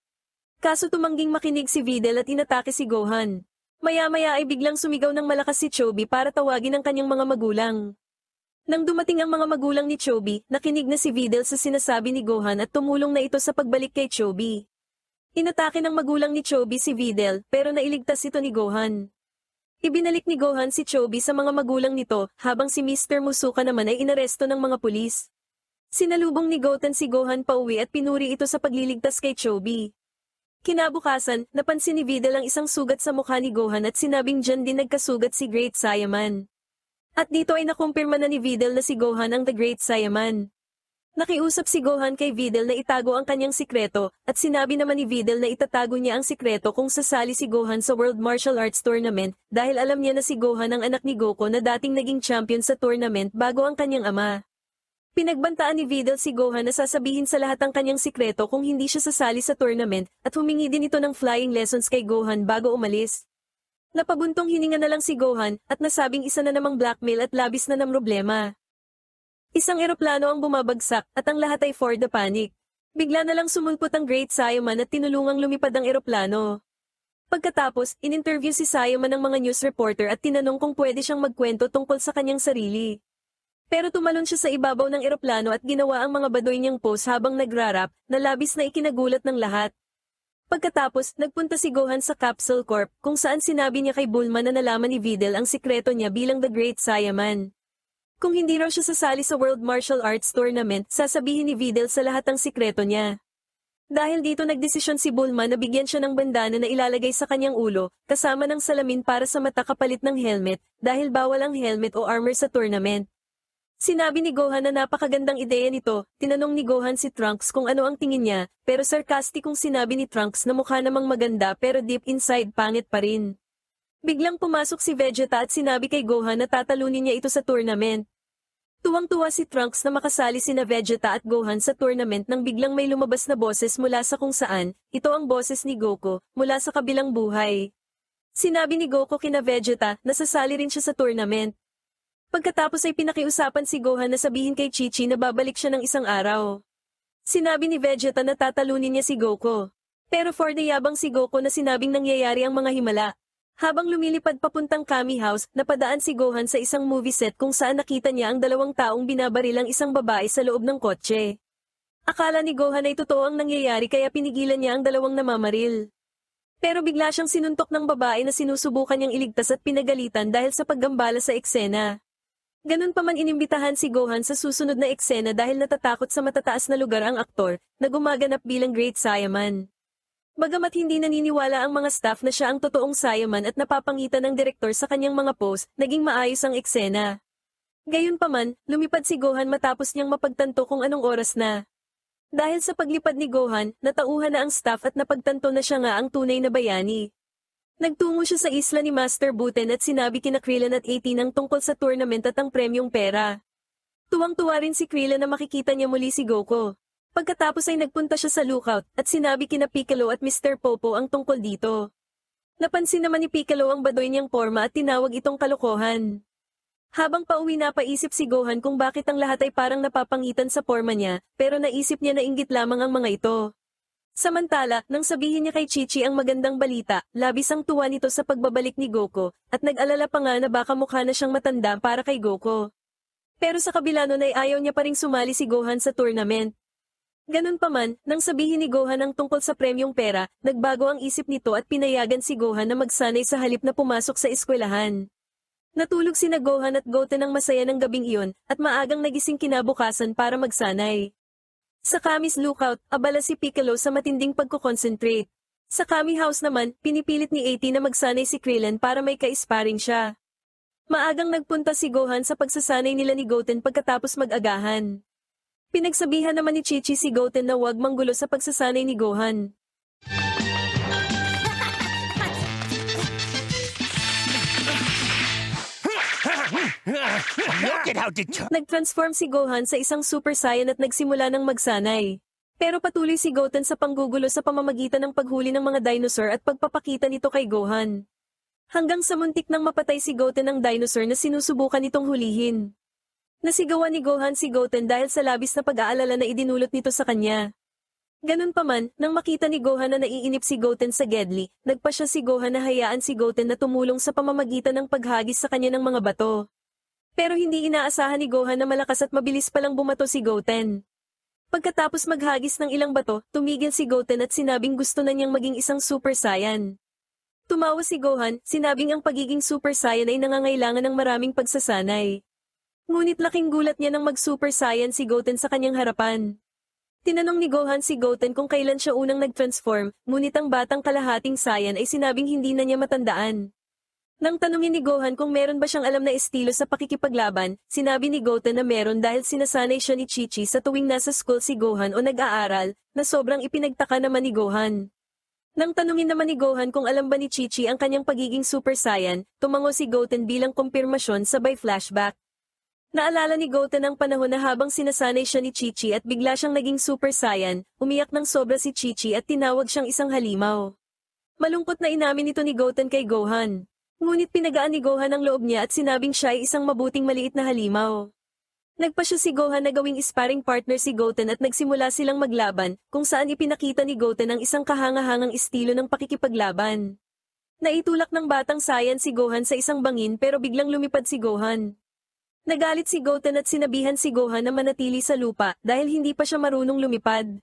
Kaso tumangging makinig si Videl at inatake si Gohan. Maya-maya ay biglang sumigaw ng malakas si Chobi para tawagin ang kanyang mga magulang. Nang dumating ang mga magulang ni Chobi, nakinig na si Videl sa sinasabi ni Gohan at tumulong na ito sa pagbalik kay Chobi. Inatake ng magulang ni Chobi si Videl, pero nailigtas ito ni Gohan. Ibinalik ni Gohan si Chobi sa mga magulang nito, habang si Mr. Musuka naman ay inaresto ng mga pulis. Sinalubong ni Goten si Gohan pauwi at pinuri ito sa pagliligtas kay Chobi. Kinabukasan, napansin ni Videl ang isang sugat sa mukha ni Gohan at sinabing dyan din nagkasugat si Great Saiyaman. At dito ay nakumpirma na ni Videl na si Gohan ang The Great Saiyaman. Nakiusap si Gohan kay Videl na itago ang kanyang sikreto, at sinabi naman ni Videl na itatago niya ang sikreto kung sasali si Gohan sa World Martial Arts Tournament, dahil alam niya na si Gohan ang anak ni Goku na dating naging champion sa tournament bago ang kanyang ama. Pinagbantaan ni Videl si Gohan na sasabihin sa lahat ang kanyang sikreto kung hindi siya sasali sa tournament, at humingi din ito ng flying lessons kay Gohan bago umalis. Napabuntong hininga na lang si Gohan, at nasabing isa na namang blackmail at labis na ng problema. Isang eroplano ang bumabagsak, at ang lahat ay for the panic. Bigla na lang sumulpot ang Great Saiyaman at tinulungang lumipad ang eroplano. Pagkatapos, in-interview si Saiyaman ng mga news reporter at tinanong kung pwede siyang magkwento tungkol sa kanyang sarili. Pero tumalon siya sa ibabaw ng eroplano at ginawa ang mga badoy niyang pose habang nagrarap, na labis na ikinagulat ng lahat. Pagkatapos, nagpunta si Gohan sa Capsule Corp, kung saan sinabi niya kay Bulma na nalaman ni Videl ang sikreto niya bilang The Great Saiyaman. Kung hindi raw siya sasali sa World Martial Arts Tournament, sasabihin ni Videl sa lahat ang sikreto niya. Dahil dito nagdesisyon si Bulma na bigyan siya ng bandana na ilalagay sa kanyang ulo, kasama ng salamin para sa mata kapalit ng helmet, dahil bawal ang helmet o armor sa tournament. Sinabi ni Gohan na napakagandang ideya nito, tinanong ni Gohan si Trunks kung ano ang tingin niya, pero sarcastikong sinabi ni Trunks na mukha namang maganda pero deep inside pangit pa rin. Biglang pumasok si Vegeta at sinabi kay Gohan na tatalunin niya ito sa tournament. Tuwang-tuwa si Trunks na makasali sina Vegeta at Gohan sa tournament nang biglang may lumabas na boses mula sa kung saan, ito ang boses ni Goku, mula sa kabilang buhay. Sinabi ni Goku kina Vegeta na sasali rin siya sa tournament. Pagkatapos ay pinakiusapan si Gohan na sabihin kay Chi-Chi na babalik siya ng isang araw. Sinabi ni Vegeta na tatalunin niya si Goku. Pero for the yabang si Goku na sinabing nangyayari ang mga himala. Habang lumilipad papuntang Kami House, napadaan si Gohan sa isang movie set kung saan nakita niya ang dalawang taong binabaril ang isang babae sa loob ng kotse. Akala ni Gohan ay totoo ang nangyayari kaya pinigilan niya ang dalawang namamaril. Pero bigla siyang sinuntok ng babae na sinusubukan niyang iligtas at pinagalitan dahil sa paggambala sa eksena. Ganun pa man inimbitahan si Gohan sa susunod na eksena dahil natatakot sa matataas na lugar ang aktor na gumaganap bilang Great Saiyaman. Bagamat hindi naniniwala ang mga staff na siya ang totoong Saiyaman at napapangitan ng direktor sa kanyang mga pose, naging maayos ang eksena. Gayunpaman, lumipad si Gohan matapos niyang mapagtanto kung anong oras na. Dahil sa paglipad ni Gohan, natauhan na ang staff at napagtanto na siya nga ang tunay na bayani. Nagtungo siya sa isla ni Master Buten at sinabi kina Krillin at 18 ang tungkol sa tournament at ang premyong pera. Tuwang-tuwa rin si Krillin na makikita niya muli si Goku. Pagkatapos ay nagpunta siya sa lookout at sinabi kina Piccolo at Mr. Popo ang tungkol dito. Napansin naman ni Piccolo ang badoy niyang porma at tinawag itong kalokohan. Habang pauwi napaisip si Gohan kung bakit ang lahat ay parang napapangitan sa porma niya, pero naisip niya na inggit lamang ang mga ito. Samantala, nang sabihin niya kay Chi-Chi ang magandang balita, labis ang tuwa nito sa pagbabalik ni Goku, at nag-alala pa nga na baka mukha na siyang matanda para kay Goku. Pero sa kabila nun ay ayaw niya pa ring sumali si Gohan sa tournament. Ganun pa man, nang sabihin ni Gohan ang tungkol sa premyong pera, nagbago ang isip nito at pinayagan si Gohan na magsanay sa halip na pumasok sa eskwelahan. Natulog sina Gohan at Goten ng masaya ng gabing iyon, at maagang nagising kinabukasan para magsanay. Sa Kami's lookout, abala si Piccolo sa matinding pagkukonsentrate. Sa Kami House naman, pinipilit ni 80 na magsanay si Krillin para may ka-sparring siya. Maagang nagpunta si Gohan sa pagsasanay nila ni Goten pagkatapos mag-agahan. Pinagsabihan naman ni Chi-Chi si Goten na huwag manggulo sa pagsasanay ni Gohan. Nag-transform si Gohan sa isang Super Saiyan at nagsimula ng magsanay. Pero patuloy si Goten sa panggugulo sa pamamagitan ng paghuli ng mga dinosaur at pagpapakita nito kay Gohan. Hanggang sa muntik nang mapatay si Goten ng dinosaur na sinusubukan nitong hulihin. Nasigawan ni Gohan si Goten dahil sa labis na pag-aalala na idinulot nito sa kanya. Ganun pa man, nang makita ni Gohan na naiinip si Goten sa Gedli, nagpa siya si Gohan na hayaan si Goten na tumulong sa pamamagitan ng paghagis sa kanya ng mga bato. Pero hindi inaasahan ni Gohan na malakas at mabilis palang bumato si Goten. Pagkatapos maghagis ng ilang bato, tumigil si Goten at sinabing gusto na niyang maging isang Super Saiyan. Tumawa si Gohan, sinabing ang pagiging Super Saiyan ay nangangailangan ng maraming pagsasanay. Ngunit laking gulat niya nang mag-Super Saiyan si Goten sa kanyang harapan. Tinanong ni Gohan si Goten kung kailan siya unang nag-transform, ngunit ang batang kalahating Saiyan ay sinabing hindi na niya matandaan. Nang tanungin ni Gohan kung meron ba siyang alam na estilo sa pakikipaglaban, sinabi ni Goten na meron dahil sinasanay siya ni Chi-Chi sa tuwing nasa school si Gohan o nag-aaral, na sobrang ipinagtaka naman ni Gohan. Nang tanungin naman ni Gohan kung alam ba ni Chi-Chi ang kanyang pagiging Super Saiyan, tumango si Goten bilang kumpirmasyon sabay flashback. Naalala ni Goten ang panahon na habang sinasanay siya ni Chi-Chi at bigla siyang naging Super Saiyan, umiyak ng sobra si Chi-Chi at tinawag siyang isang halimaw. Malungkot na inamin ito ni Goten kay Gohan. Ngunit pinagaan ni Gohan ang loob niya at sinabing siya ay isang mabuting maliit na halimaw. Nagpa siya si Gohan na gawing sparring partner si Goten at nagsimula silang maglaban, kung saan ipinakita ni Goten ang isang kahangahangang estilo ng pakikipaglaban. Naitulak ng batang Saiyan si Gohan sa isang bangin pero biglang lumipad si Gohan. Nagalit si Goten at sinabihan si Gohan na manatili sa lupa dahil hindi pa siya marunong lumipad.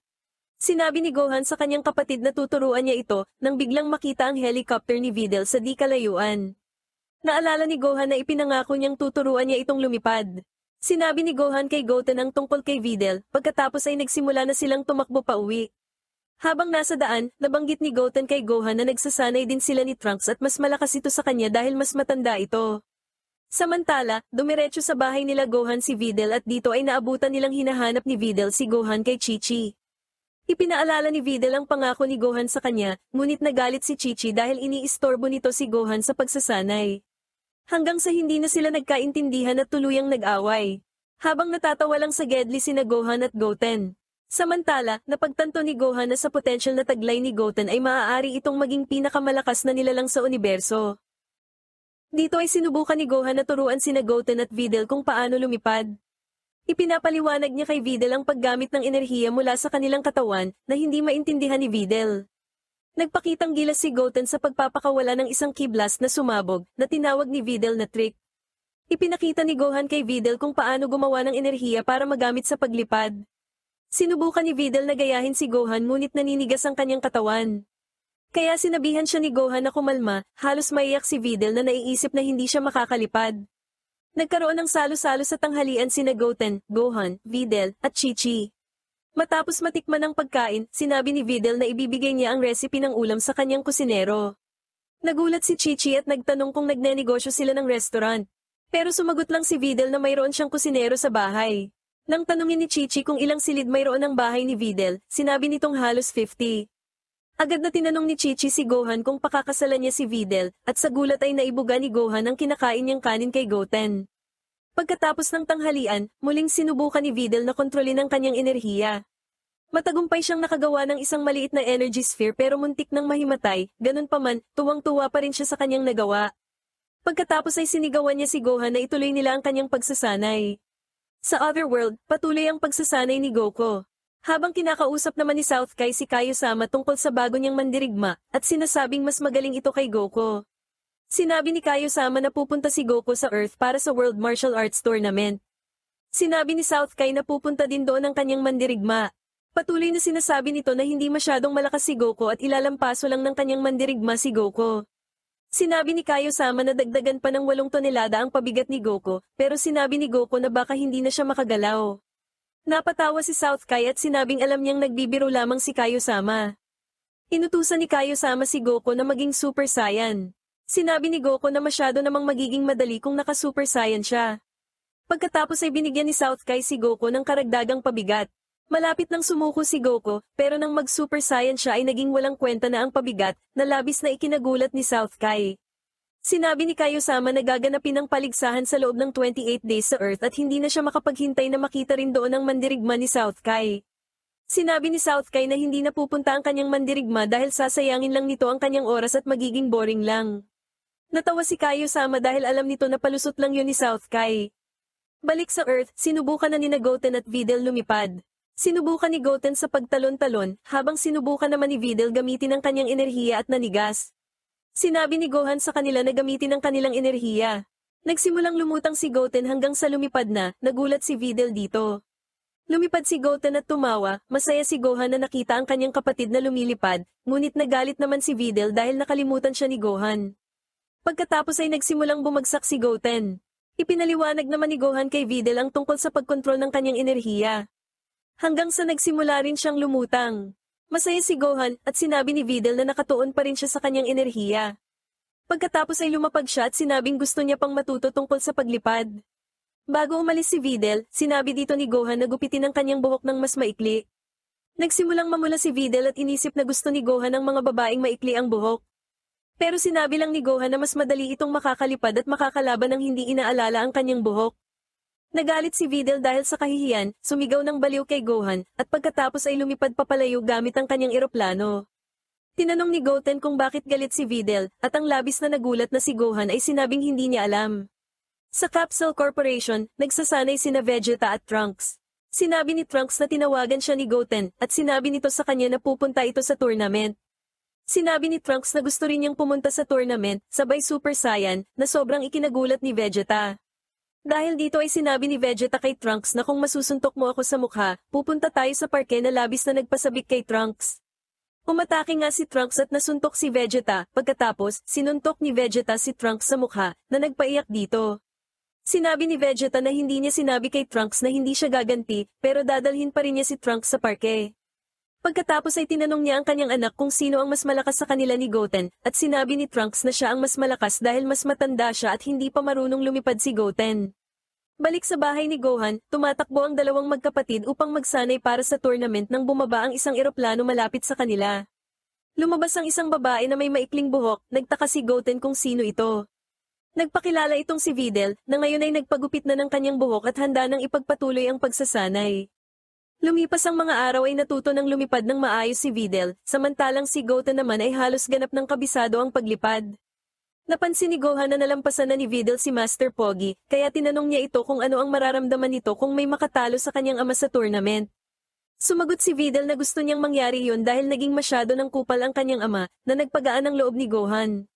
Sinabi ni Gohan sa kanyang kapatid na tuturuan niya ito nang biglang makita ang helicopter ni Videl sa di kalayuan. Naalala ni Gohan na ipinangako niyang tuturuan niya itong lumipad. Sinabi ni Gohan kay Goten ang tungkol kay Videl, pagkatapos ay nagsimula na silang tumakbo pa uwi. Habang nasa daan, nabanggit ni Goten kay Gohan na nagsasanay din sila ni Trunks at mas malakas ito sa kanya dahil mas matanda ito. Samantala, dumiretso sa bahay nila Gohan si Videl at dito ay naabutan nilang hinahanap ni Videl si Gohan kay Chi-Chi. Ipinaalala ni Videl ang pangako ni Gohan sa kanya, ngunit nagalit si Chi-Chi dahil iniistorbo nito si Gohan sa pagsasanay. Hanggang sa hindi na sila nagkaintindihan at tuluyang nag-away. Habang natatawa lang sa Gedli sina Gohan at Goten. Samantala, napagtanto ni Gohan na sa potensyal na taglay ni Goten ay maaari itong maging pinakamalakas na nilalang sa universo. Dito ay sinubukan ni Gohan na turuan sina Goten at Videl kung paano lumipad. Ipinapaliwanag niya kay Videl ang paggamit ng enerhiya mula sa kanilang katawan na hindi maintindihan ni Videl. Nagpakitang gilas si Goten sa pagpapakawala ng isang ki blast na sumabog na tinawag ni Videl na trick. Ipinakita ni Gohan kay Videl kung paano gumawa ng enerhiya para magamit sa paglipad. Sinubukan ni Videl na gayahin si Gohan ngunit naninigas ang kanyang katawan. Kaya sinabihan siya ni Gohan na kumalma, halos maiyak si Videl na naiisip na hindi siya makakalipad. Nagkaroon ng salo-salo sa tanghalian sina Goten, Gohan, Videl, at Chi-Chi. Matapos matikman ang pagkain, sinabi ni Videl na ibibigay niya ang recipe ng ulam sa kanyang kusinero. Nagulat si Chi-Chi at nagtanong kung nagnenegosyo sila ng restaurant. Pero sumagot lang si Videl na mayroon siyang kusinero sa bahay. Nang tanungin ni Chi-Chi kung ilang silid mayroon ang bahay ni Videl, sinabi nitong halos 50. Agad na tinanong ni Chi-Chi si Gohan kung pakakasalan niya si Videl, at sa gulat ay naibuga ni Gohan ang kinakain niyang kanin kay Goten. Pagkatapos ng tanghalian, muling sinubukan ni Videl na kontrolin ang kanyang enerhiya. Matagumpay siyang nakagawa ng isang maliit na energy sphere pero muntik nang mahimatay, ganun pa man, tuwang-tuwa pa rin siya sa kanyang nagawa. Pagkatapos ay sinigawan niya si Gohan na ituloy nila ang kanyang pagsasanay. Sa Otherworld, patuloy ang pagsasanay ni Goku. Habang kinakausap naman ni South Kai si Kaio-sama tungkol sa bago niyang mandirigma, at sinasabing mas magaling ito kay Goku. Sinabi ni Kaio-sama na pupunta si Goku sa Earth para sa World Martial Arts Tournament. Sinabi ni South Kai na pupunta din doon ang kanyang mandirigma. Patuloy na sinasabi nito na hindi masyadong malakas si Goku at ilalampaso lang ng kanyang mandirigma si Goku. Sinabi ni Kaio-sama na dagdagan pa ng 8 tonelada ang pabigat ni Goku, pero sinabi ni Goku na baka hindi na siya makagalaw. Napatawa si South Kai at sinabing alam niyang nagbibiro lamang si Kaio-sama. Inutusan ni Kaio-sama si Goku na maging Super Saiyan. Sinabi ni Goku na masyado namang magiging madali kung naka-Super Saiyan siya. Pagkatapos ay binigyan ni South Kai si Goku ng karagdagang pabigat. Malapit nang sumuko si Goku, pero nang mag-Super Saiyan siya ay naging walang kwenta na ang pabigat, na labis na ikinagulat ni South Kai. Sinabi ni Kaio-sama na gaganapin ang paligsahan sa loob ng 28 days sa Earth at hindi na siya makapaghintay na makita rin doon ang mandirigma ni South Kai. Sinabi ni South Kai na hindi na pupunta ang kanyang mandirigma dahil sasayangin lang nito ang kanyang oras at magiging boring lang. Natawa si Kaio-sama dahil alam nito na palusot lang yun ni South Kai. Balik sa Earth, sinubukan na nina Goten at Videl lumipad. Sinubukan ni Goten sa pagtalon-talon, habang sinubukan naman ni Videl gamitin ang kanyang enerhiya at nanigas. Sinabi ni Gohan sa kanila na gamitin ang kanilang enerhiya. Nagsimulang lumutang si Goten hanggang sa lumipad na, nagulat si Videl dito. Lumipad si Goten at tumawa, masaya si Gohan na nakita ang kanyang kapatid na lumilipad, ngunit nagalit naman si Videl dahil nakalimutan siya ni Gohan. Pagkatapos ay nagsimulang bumagsak si Goten. Ipinaliwanag naman ni Gohan kay Videl ang tungkol sa pagkontrol ng kanyang enerhiya. Hanggang sa nagsimula rin siyang lumutang. Masaya si Gohan at sinabi ni Videl na nakatuon pa rin siya sa kanyang enerhiya. Pagkatapos ay lumapag siya at sinabing gusto niya pang matuto tungkol sa paglipad. Bago umalis si Videl, sinabi dito ni Gohan na gupitin ang kanyang buhok ng mas maikli. Nagsimulang mamula si Videl at inisip na gusto ni Gohan ang mga babaeng maikli ang buhok. Pero sinabi lang ni Gohan na mas madali itong makakalipad at makakalaban ng hindi inaalala ang kanyang buhok. Nagalit si Videl dahil sa kahihiyan, sumigaw ng baliw kay Gohan, at pagkatapos ay lumipad papalayo gamit ang kanyang eroplano. Tinanong ni Goten kung bakit galit si Videl, at ang labis na nagulat na si Gohan ay sinabing hindi niya alam. Sa Capsule Corporation, nagsasanay sina Vegeta at Trunks. Sinabi ni Trunks na tinawagan siya ni Goten, at sinabi nito sa kanya na pupunta ito sa tournament. Sinabi ni Trunks na gusto rin niyang pumunta sa tournament, sabay Super Saiyan, na sobrang ikinagulat ni Vegeta. Dahil dito ay sinabi ni Vegeta kay Trunks na kung masusuntok mo ako sa mukha, pupunta tayo sa parke na labis na nagpasabik kay Trunks. Umatake nga si Trunks at nasuntok si Vegeta, pagkatapos, sinuntok ni Vegeta si Trunks sa mukha, na nagpaiyak dito. Sinabi ni Vegeta na hindi niya sinabi kay Trunks na hindi siya gaganti, pero dadalhin pa rin niya si Trunks sa parke. Pagkatapos ay tinanong niya ang kanyang anak kung sino ang mas malakas sa kanila ni Goten, at sinabi ni Trunks na siya ang mas malakas dahil mas matanda siya at hindi pa marunong lumipad si Goten. Balik sa bahay ni Gohan, tumatakbo ang dalawang magkapatid upang magsanay para sa tournament nang bumaba ang isang eroplano malapit sa kanila. Lumabas ang isang babae na may maikling buhok, nagtaka si Goten kung sino ito. Nagpakilala itong si Videl, na ngayon ay nagpagupit na ng kanyang buhok at handa nang ipagpatuloy ang pagsasanay. Lumipas ang mga araw ay natuto ng lumipad ng maayos si Videl, samantalang si Goten naman ay halos ganap ng kabisado ang paglipad. Napansin ni Gohan na nalampasan na ni Videl si Master Pogi, kaya tinanong niya ito kung ano ang mararamdaman nito kung may makatalo sa kanyang ama sa tournament. Sumagot si Videl na gusto niyang mangyari yun dahil naging masyado ng kupal ang kanyang ama na nagpagaan ng loob ni Gohan.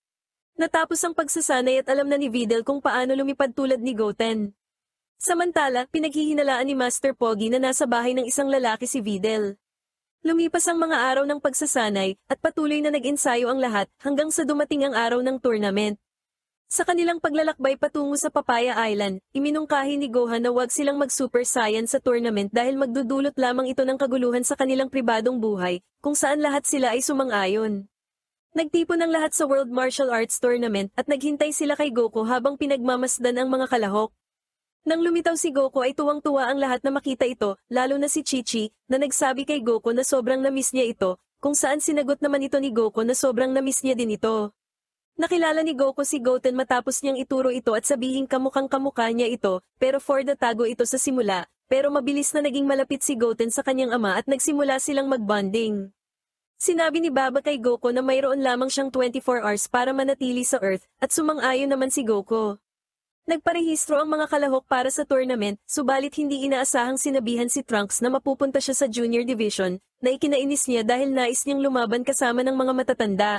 Natapos ang pagsasanay at alam na ni Videl kung paano lumipad tulad ni Goten. Samantala, pinaghihinalaan ni Master Pogi na nasa bahay ng isang lalaki si Videl. Lumipas ang mga araw ng pagsasanay at patuloy na nag-ensayo ang lahat hanggang sa dumating ang araw ng tournament. Sa kanilang paglalakbay patungo sa Papaya Island, iminungkahi ni Gohan na huwag silang mag-Super Saiyan sa tournament dahil magdudulot lamang ito ng kaguluhan sa kanilang pribadong buhay, kung saan lahat sila ay sumang-ayon. Nagtipon ang lahat sa World Martial Arts Tournament at naghintay sila kay Goku habang pinagmamasdan ang mga kalahok. Nang lumitaw si Goku ay tuwang-tuwa ang lahat na makita ito, lalo na si Chi-Chi, na nagsabi kay Goku na sobrang na-miss niya ito, kung saan sinagot naman ito ni Goku na sobrang na-miss niya din ito. Nakilala ni Goku si Goten matapos niyang ituro ito at sabihing kamukhang kamukha niya ito, pero for the tago ito sa simula, pero mabilis na naging malapit si Goten sa kanyang ama at nagsimula silang mag-bonding. Sinabi ni Baba kay Goku na mayroon lamang siyang 24 hours para manatili sa Earth, at sumang-ayon naman si Goku. Nagparehistro ang mga kalahok para sa tournament, subalit hindi inaasahang sinabihan si Trunks na mapupunta siya sa Junior Division, na ikinainis niya dahil nais niyang lumaban kasama ng mga matatanda.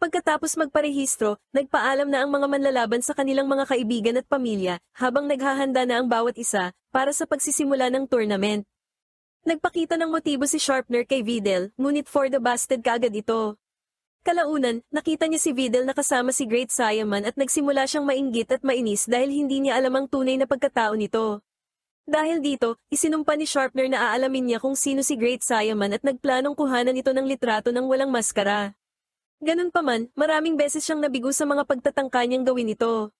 Pagkatapos magparehistro, nagpaalam na ang mga manlalaban sa kanilang mga kaibigan at pamilya, habang naghahanda na ang bawat isa, para sa pagsisimula ng tournament. Nagpakita ng motibo si Sharpner kay Videl, ngunit for the busted kaagad ito. Kalaunan, nakita niya si Videl na kasama si Great Saiyaman at nagsimula siyang mainggit at mainis dahil hindi niya alam ang tunay na pagkatao nito. Dahil dito, isinumpa ni Sharpner na aalamin niya kung sino si Great Saiyaman at nagplanong kuhanan ito ng litrato ng walang maskara. Ganun pa man, maraming beses siyang nabigo sa mga pagtatangka niyang gawin ito.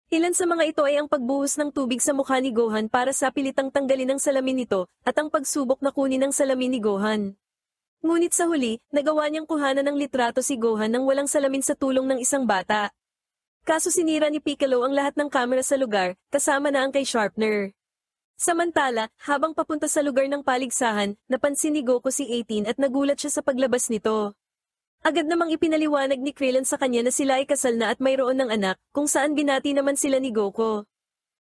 Ilan sa mga ito ay ang pagbuhos ng tubig sa mukha ni Gohan para sa pilitang tanggalin ang salamin nito, at ang pagsubok na kunin ang salamin ni Gohan. Ngunit sa huli, nagawa niyang kuhanan ng litrato si Gohan nang walang salamin sa tulong ng isang bata. Kaso sinira ni Piccolo ang lahat ng kamera sa lugar, kasama na ang kay Sharpner. Samantala, habang papunta sa lugar ng paligsahan, napansin ni Goku si 18 at nagulat siya sa paglabas nito. Agad namang ipinaliwanag ni Krillin sa kanya na sila ay kasal na at mayroon ng anak, kung saan binati naman sila ni Goku.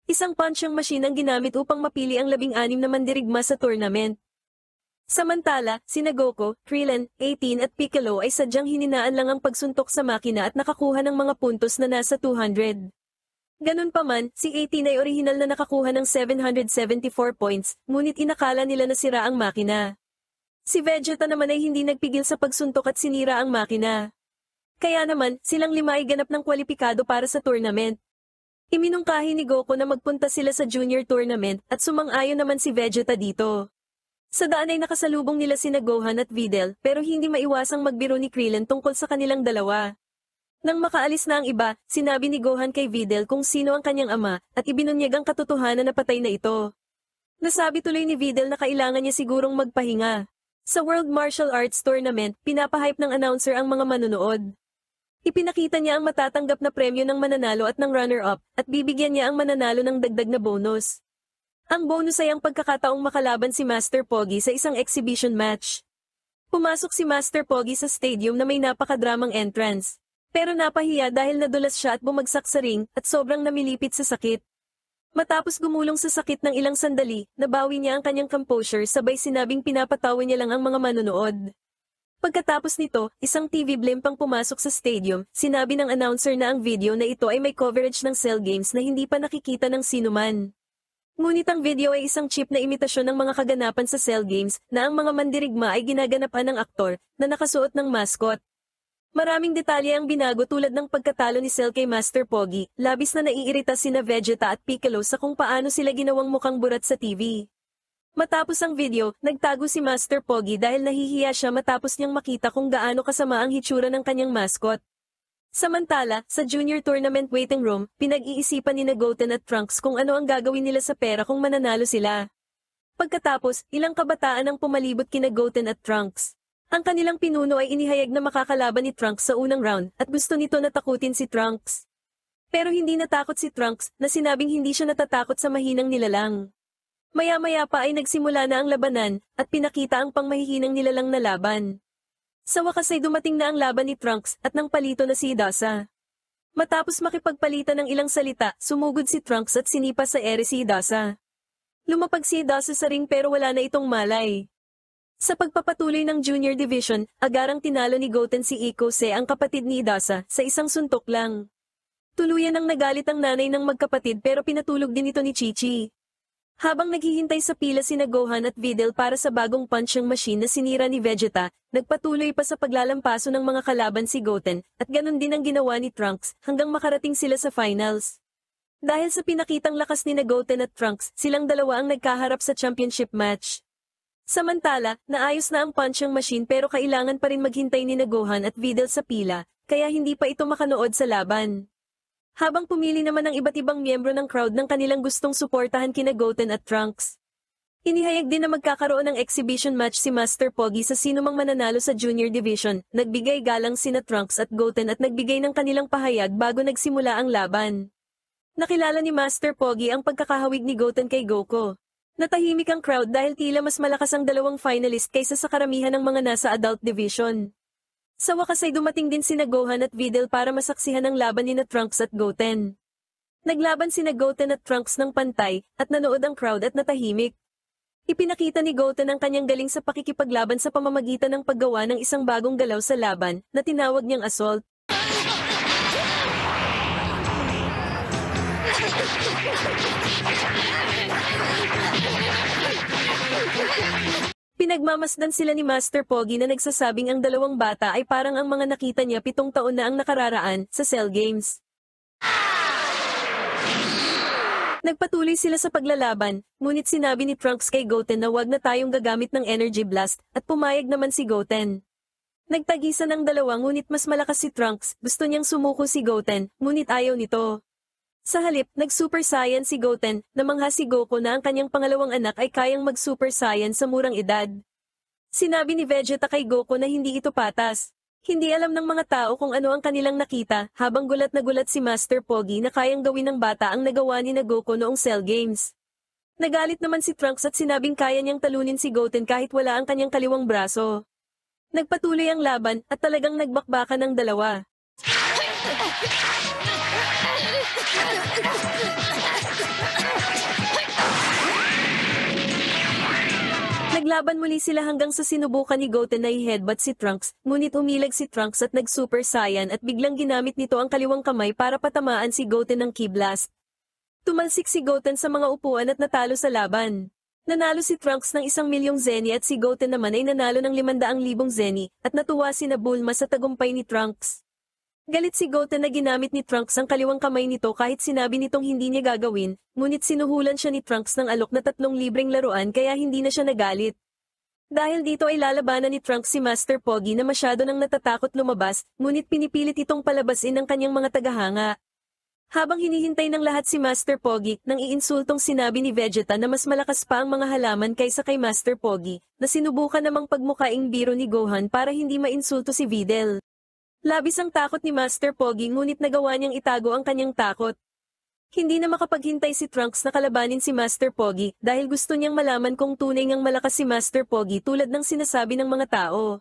Isang punching machine ang ginamit upang mapili ang 16 na mandirigma sa tournament. Samantala, sina Goku, Krillin, 18 at Piccolo ay sadyang hininaan lang ang pagsuntok sa makina at nakakuha ng mga puntos na nasa 200. Ganun pa man, si 18 ay orihinal na nakakuha ng 774 points, ngunit inakala nila na sira ang makina. Si Vegeta naman ay hindi nagpigil sa pagsuntok at sinira ang makina. Kaya naman, silang 5 ay ganap ng kwalipikado para sa tournament. Iminungkahi ni Goku na magpunta sila sa Junior Tournament at sumang-ayon naman si Vegeta dito. Sa daan ay nakasalubong nila sina Gohan at Videl pero hindi maiwasang magbiro ni Krillin tungkol sa kanilang dalawa. Nang makaalis na ang iba, sinabi ni Gohan kay Videl kung sino ang kanyang ama at ibinunyag ang katotohanan na patay na ito. Nasabi tuloy ni Videl na kailangan niya sigurong magpahinga. Sa World Martial Arts Tournament, pinapahype ng announcer ang mga manunood. Ipinakita niya ang matatanggap na premyo ng mananalo at ng runner-up, at bibigyan niya ang mananalo ng dagdag na bonus. Ang bonus ay ang pagkakataong makalaban si Master Pogi sa isang exhibition match. Pumasok si Master Pogi sa stadium na may napakadramang entrance. Pero napahiya dahil nadulas siya at bumagsak sa ring at sobrang namilipit sa sakit. Matapos gumulong sa sakit ng ilang sandali, nabawi niya ang kanyang composure sabay sinabing pinapatawa niya lang ang mga manunood. Pagkatapos nito, isang TV blimp ang pumasok sa stadium, sinabi ng announcer na ang video na ito ay may coverage ng Cell Games na hindi pa nakikita ng sinuman. Ngunit ang video ay isang cheap na imitasyon ng mga kaganapan sa Cell Games na ang mga mandirigma ay ginaganapan ng aktor na nakasuot ng mascot. Maraming detalye ang binago tulad ng pagkatalo ni Cell kay Master Pogi, labis na naiirita sina Vegeta at Piccolo sa kung paano sila ginawang mukhang burat sa TV. Matapos ang video, nagtago si Master Pogi dahil nahihiya siya matapos niyang makita kung gaano kasama ang hitsura ng kanyang mascot. Samantala, sa Junior Tournament waiting room, pinag-iisipan ni Goten at Trunks kung ano ang gagawin nila sa pera kung mananalo sila. Pagkatapos, ilang kabataan ang pumalibot kina Goten at Trunks. Ang kanilang pinuno ay inihayag na makakalaban ni Trunks sa unang round at gusto nito na takutin si Trunks. Pero hindi natakot si Trunks na sinabing hindi siya natatakot sa mahinang nilalang. Maya-maya pa ay nagsimula na ang labanan at pinakita ang pangmahihinang nilalang na laban. Sa wakas ay dumating na ang laban ni Trunks at nang palito na si Hidasa. Matapos makipagpalitan ng ilang salita, sumugod si Trunks at sinipa sa ere si Hidasa. Lumapag si Hidasa sa ring pero wala na itong malay. Sa pagpapatuloy ng Junior Division, agarang tinalo ni Goten si Ikose ang kapatid ni Hidasa sa isang suntok lang. Tuluyan ang nagalit ang nanay ng magkapatid pero pinatulog din ito ni Chi-Chi. Habang naghihintay sa pila sina Gohan at Videl para sa bagong punching machine na sinira ni Vegeta, nagpatuloy pa sa paglalampaso ng mga kalaban si Goten, at ganun din ang ginawa ni Trunks hanggang makarating sila sa finals. Dahil sa pinakitang lakas ni Goten at Trunks, silang dalawa ang nagkaharap sa championship match. Samantala, naayos na ang punching machine pero kailangan pa rin maghintay ni Gohan at Videl sa pila, kaya hindi pa ito makanood sa laban. Habang pumili naman ng iba't ibang miyembro ng crowd ng kanilang gustong suportahan kina Goten at Trunks. Inihayag din na magkakaroon ng exhibition match si Master Pogi sa sinumang mananalo sa Junior Division. Nagbigay galang sina Trunks at Goten at nagbigay ng kanilang pahayag bago nagsimula ang laban. Nakilala ni Master Pogi ang pagkakahawig ni Goten kay Goku. Natahimik ang crowd dahil tila mas malakas ang dalawang finalist kaysa sa karamihan ng mga nasa adult division. Sa wakas ay dumating din sina Gohan at Videl para masaksihan ang laban ni Trunks at Goten. Naglaban sina Goten at Trunks ng pantay, at nanood ang crowd at natahimik. Ipinakita ni Goten ang kanyang galing sa pakikipaglaban sa pamamagitan ng paggawa ng isang bagong galaw sa laban, na tinawag niyang assault. Pinagmamasdan sila ni Master Pogi na nagsasabing ang dalawang bata ay parang ang mga nakita niya 7 taon na ang nakararaan sa Cell Games. Nagpatuloy sila sa paglalaban, ngunit sinabi ni Trunks kay Goten na wag na tayong gagamit ng Energy Blast, at pumayag naman si Goten. Nagtagisan ang dalawa ngunit mas malakas si Trunks, gusto niyang sumuko si Goten, ngunit ayaw nito. Sa halip, nag-Super Saiyan si Goten, namangha si Goku na ang kanyang pangalawang anak ay kayang mag-Super Saiyan sa murang edad. Sinabi ni Vegeta kay Goku na hindi ito patas. Hindi alam ng mga tao kung ano ang kanilang nakita, habang gulat na gulat si Master Pogi na kayang gawin ng bata ang nagawa ni Goku noong Cell Games. Nagalit naman si Trunks at sinabing kaya niyang talunin si Goten kahit wala ang kanyang kaliwang braso. Nagpatuloy ang laban at talagang nagbakbakan ng dalawa. Naglaban muli sila hanggang sa sinubukan ni Goten na i-headbutt si Trunks, ngunit umilag si Trunks at nag-Super Saiyan at biglang ginamit nito ang kaliwang kamay para patamaan si Goten ng Ki Blast. Tumalsik si Goten sa mga upuan at natalo sa laban. Nanalo si Trunks ng 1,000,000 Zenny at si Goten naman ay nanalo ng 500,000 Zenny, at natuwa sina Bulma sa tagumpay ni Trunks. Galit si Goten na ginamit ni Trunks ang kaliwang kamay nito kahit sinabi nitong hindi niya gagawin, ngunit sinuhulan siya ni Trunks ng alok na 3 libreng laruan kaya hindi na siya nagalit. Dahil dito ay lalabanan ni Trunks si Master Pogi na masyado nang natatakot lumabas, ngunit pinipilit itong palabasin ng kanyang mga tagahanga. Habang hinihintay ng lahat si Master Pogi, nang iinsultong sinabi ni Vegeta na mas malakas pa ang mga halaman kaysa kay Master Pogi, na sinubukan namang pagmukaing biro ni Gohan para hindi mainsulto si Videl. Labis ang takot ni Master Pogi ngunit nagawa niyang itago ang kanyang takot. Hindi na makapaghintay si Trunks na kalabanin si Master Pogi dahil gusto niyang malaman kung tunay ngang malakas si Master Pogi tulad ng sinasabi ng mga tao.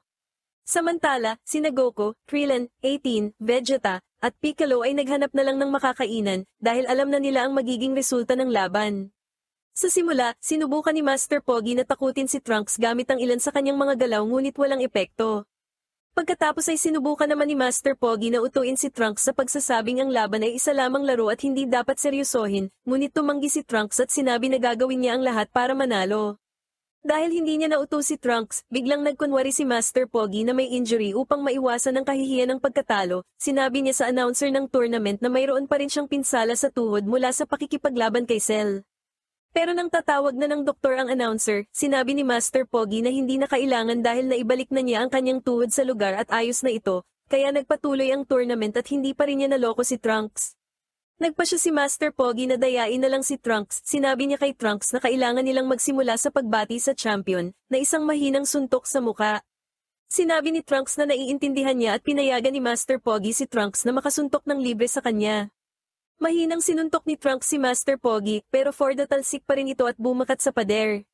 Samantala, sina Goku, Krillin, 18, Vegeta, at Piccolo ay naghanap na lang ng makakainan dahil alam na nila ang magiging resulta ng laban. Sa simula, sinubukan ni Master Pogi na takutin si Trunks gamit ang ilan sa kanyang mga galaw ngunit walang epekto. Pagkatapos ay sinubukan naman ni Master Pogi na utuin si Trunks sa pagsasabing ang laban ay isa lamang laro at hindi dapat seryosohin, ngunit tumanggi si Trunks at sinabi na gagawin niya ang lahat para manalo. Dahil hindi niya nauto si Trunks, biglang nagkunwari si Master Pogi na may injury upang maiwasan ang kahihiyan ng pagkatalo. Sinabi niya sa announcer ng tournament na mayroon pa rin siyang pinsala sa tuhod mula sa pakikipaglaban kay Cell. Pero nang tatawag na ng doktor ang announcer, sinabi ni Master Pogi na hindi na kailangan dahil naibalik na niya ang kanyang tuhod sa lugar at ayos na ito, kaya nagpatuloy ang tournament at hindi pa rin niya naloko si Trunks. Nagpa siya si Master Pogi na dayain na lang si Trunks, sinabi niya kay Trunks na kailangan nilang magsimula sa pagbati sa champion, na isang mahinang suntok sa muka. Sinabi ni Trunks na naiintindihan niya at pinayagan ni Master Pogi si Trunks na makasuntok ng libre sa kanya. Mahinang sinuntok ni Trunks si Master Pogi pero for the talsik pa rin ito at bumakat sa pader.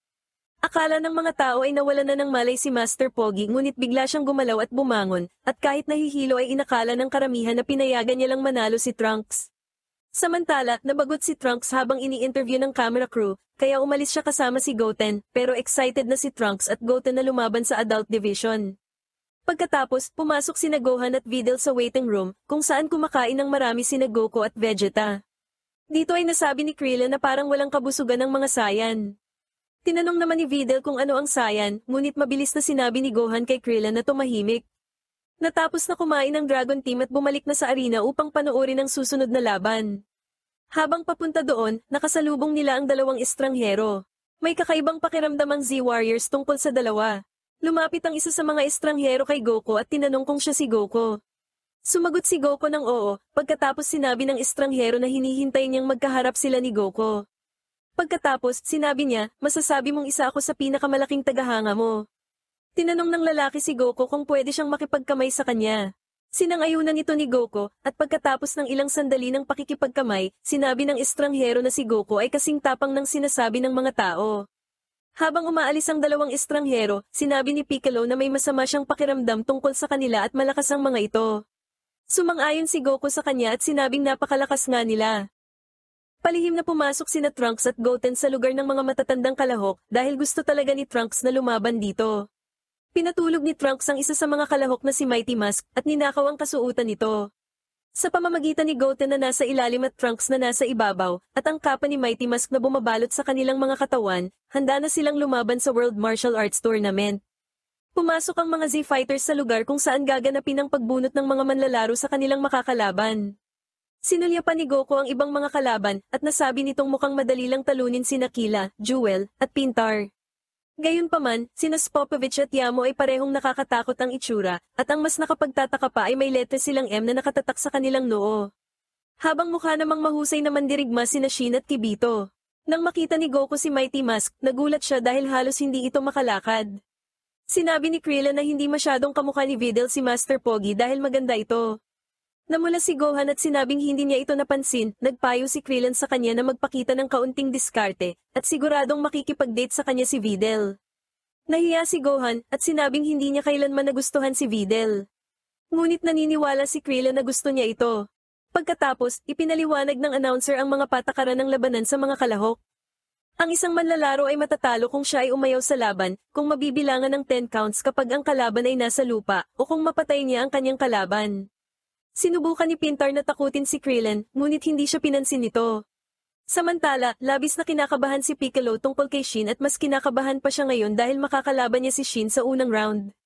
Akala ng mga tao ay nawalan na ng malay si Master Pogi ngunit bigla siyang gumalaw at bumangon, at kahit nahihilo ay inakala ng karamihan na pinayagan niya lang manalo si Trunks. Samantala, nabagot si Trunks habang ini-interview ng camera crew, kaya umalis siya kasama si Goten, pero excited na si Trunks at Goten na lumaban sa Adult Division. Pagkatapos, pumasok sina Gohan at Videl sa waiting room, kung saan kumakain ng marami sina Goku at Vegeta. Dito ay nasabi ni Krillin na parang walang kabusugan ng mga Saiyan. Tinanong naman ni Videl kung ano ang Saiyan, ngunit mabilis na sinabi ni Gohan kay Krillin na tumahimik. Natapos na kumain ng Dragon Team at bumalik na sa arena upang panoorin ang susunod na laban. Habang papunta doon, nakasalubong nila ang dalawang estranghero. May kakaibang pakiramdam ang Z-Warriors tungkol sa dalawa. Lumapit ang isa sa mga estranghero kay Goku at tinanong kung siya si Goku. Sumagot si Goku ng oo, pagkatapos sinabi ng estranghero na hinihintay niyang magkaharap sila ni Goku. Pagkatapos, sinabi niya, masasabi mong isa ako sa pinakamalaking tagahanga mo. Tinanong ng lalaki si Goku kung pwede siyang makipagkamay sa kanya. Sinang-ayunan ito ni Goku, at pagkatapos ng ilang sandali ng pakikipagkamay, sinabi ng estranghero na si Goku ay kasing tapang ng sinasabi ng mga tao. Habang umaalis ang dalawang estranghero, sinabi ni Piccolo na may masama siyang pakiramdam tungkol sa kanila at malakas ang mga ito. Sumang-ayon si Goku sa kanya at sinabing napakalakas nga nila. Palihim na pumasok sina Trunks at Goten sa lugar ng mga matatandang kalahok dahil gusto talaga ni Trunks na lumaban dito. Pinatulog ni Trunks ang isa sa mga kalahok na si Mighty Mask at ninakaw ang kasuotan nito. Sa pamamagitan ni Goten na nasa ilalim at Trunks na nasa ibabaw, at ang kapa ni Mighty Mask na bumabalot sa kanilang mga katawan, handa na silang lumaban sa World Martial Arts Tournament. Pumasok ang mga Z-Fighters sa lugar kung saan gaganapin ang pagbunot ng mga manlalaro sa kanilang makakalaban. Sinulyapan ni Goku ang ibang mga kalaban at nasabi nitong mukhang madali lang talunin sina Kila, Jewel, at Pintar. Gayunpaman, sina Popovich at Yamo ay parehong nakakatakot ang itsura, at ang mas nakapagtataka pa ay may letra silang M na nakatatak sa kanilang noo. Habang mukha namang mahusay na mandirigma sina Shin at Kibito. Nang makita ni Goku si Mighty Mask, nagulat siya dahil halos hindi ito makalakad. Sinabi ni Krillin na hindi masyadong kamukha ni Videl si Master Pogi dahil maganda ito. Namula si Gohan at sinabing hindi niya ito napansin, nagpayo si Krillin sa kanya na magpakita ng kaunting diskarte, at siguradong makikipag-date sa kanya si Videl. Nahiya si Gohan, at sinabing hindi niya kailanman nagustuhan si Videl. Ngunit naniniwala si Krillin na gusto niya ito. Pagkatapos, ipinaliwanag ng announcer ang mga patakaran ng labanan sa mga kalahok. Ang isang manlalaro ay matatalo kung siya ay umayaw sa laban, kung mabibilangan ng 10 counts kapag ang kalaban ay nasa lupa, o kung mapatay niya ang kanyang kalaban. Sinubukan ni Pintar na takutin si Krillin, ngunit hindi siya pinansin nito. Samantala, labis na kinakabahan si Piccolo tungkol kay Shin at mas kinakabahan pa siya ngayon dahil makakalaban niya si Shin sa unang round.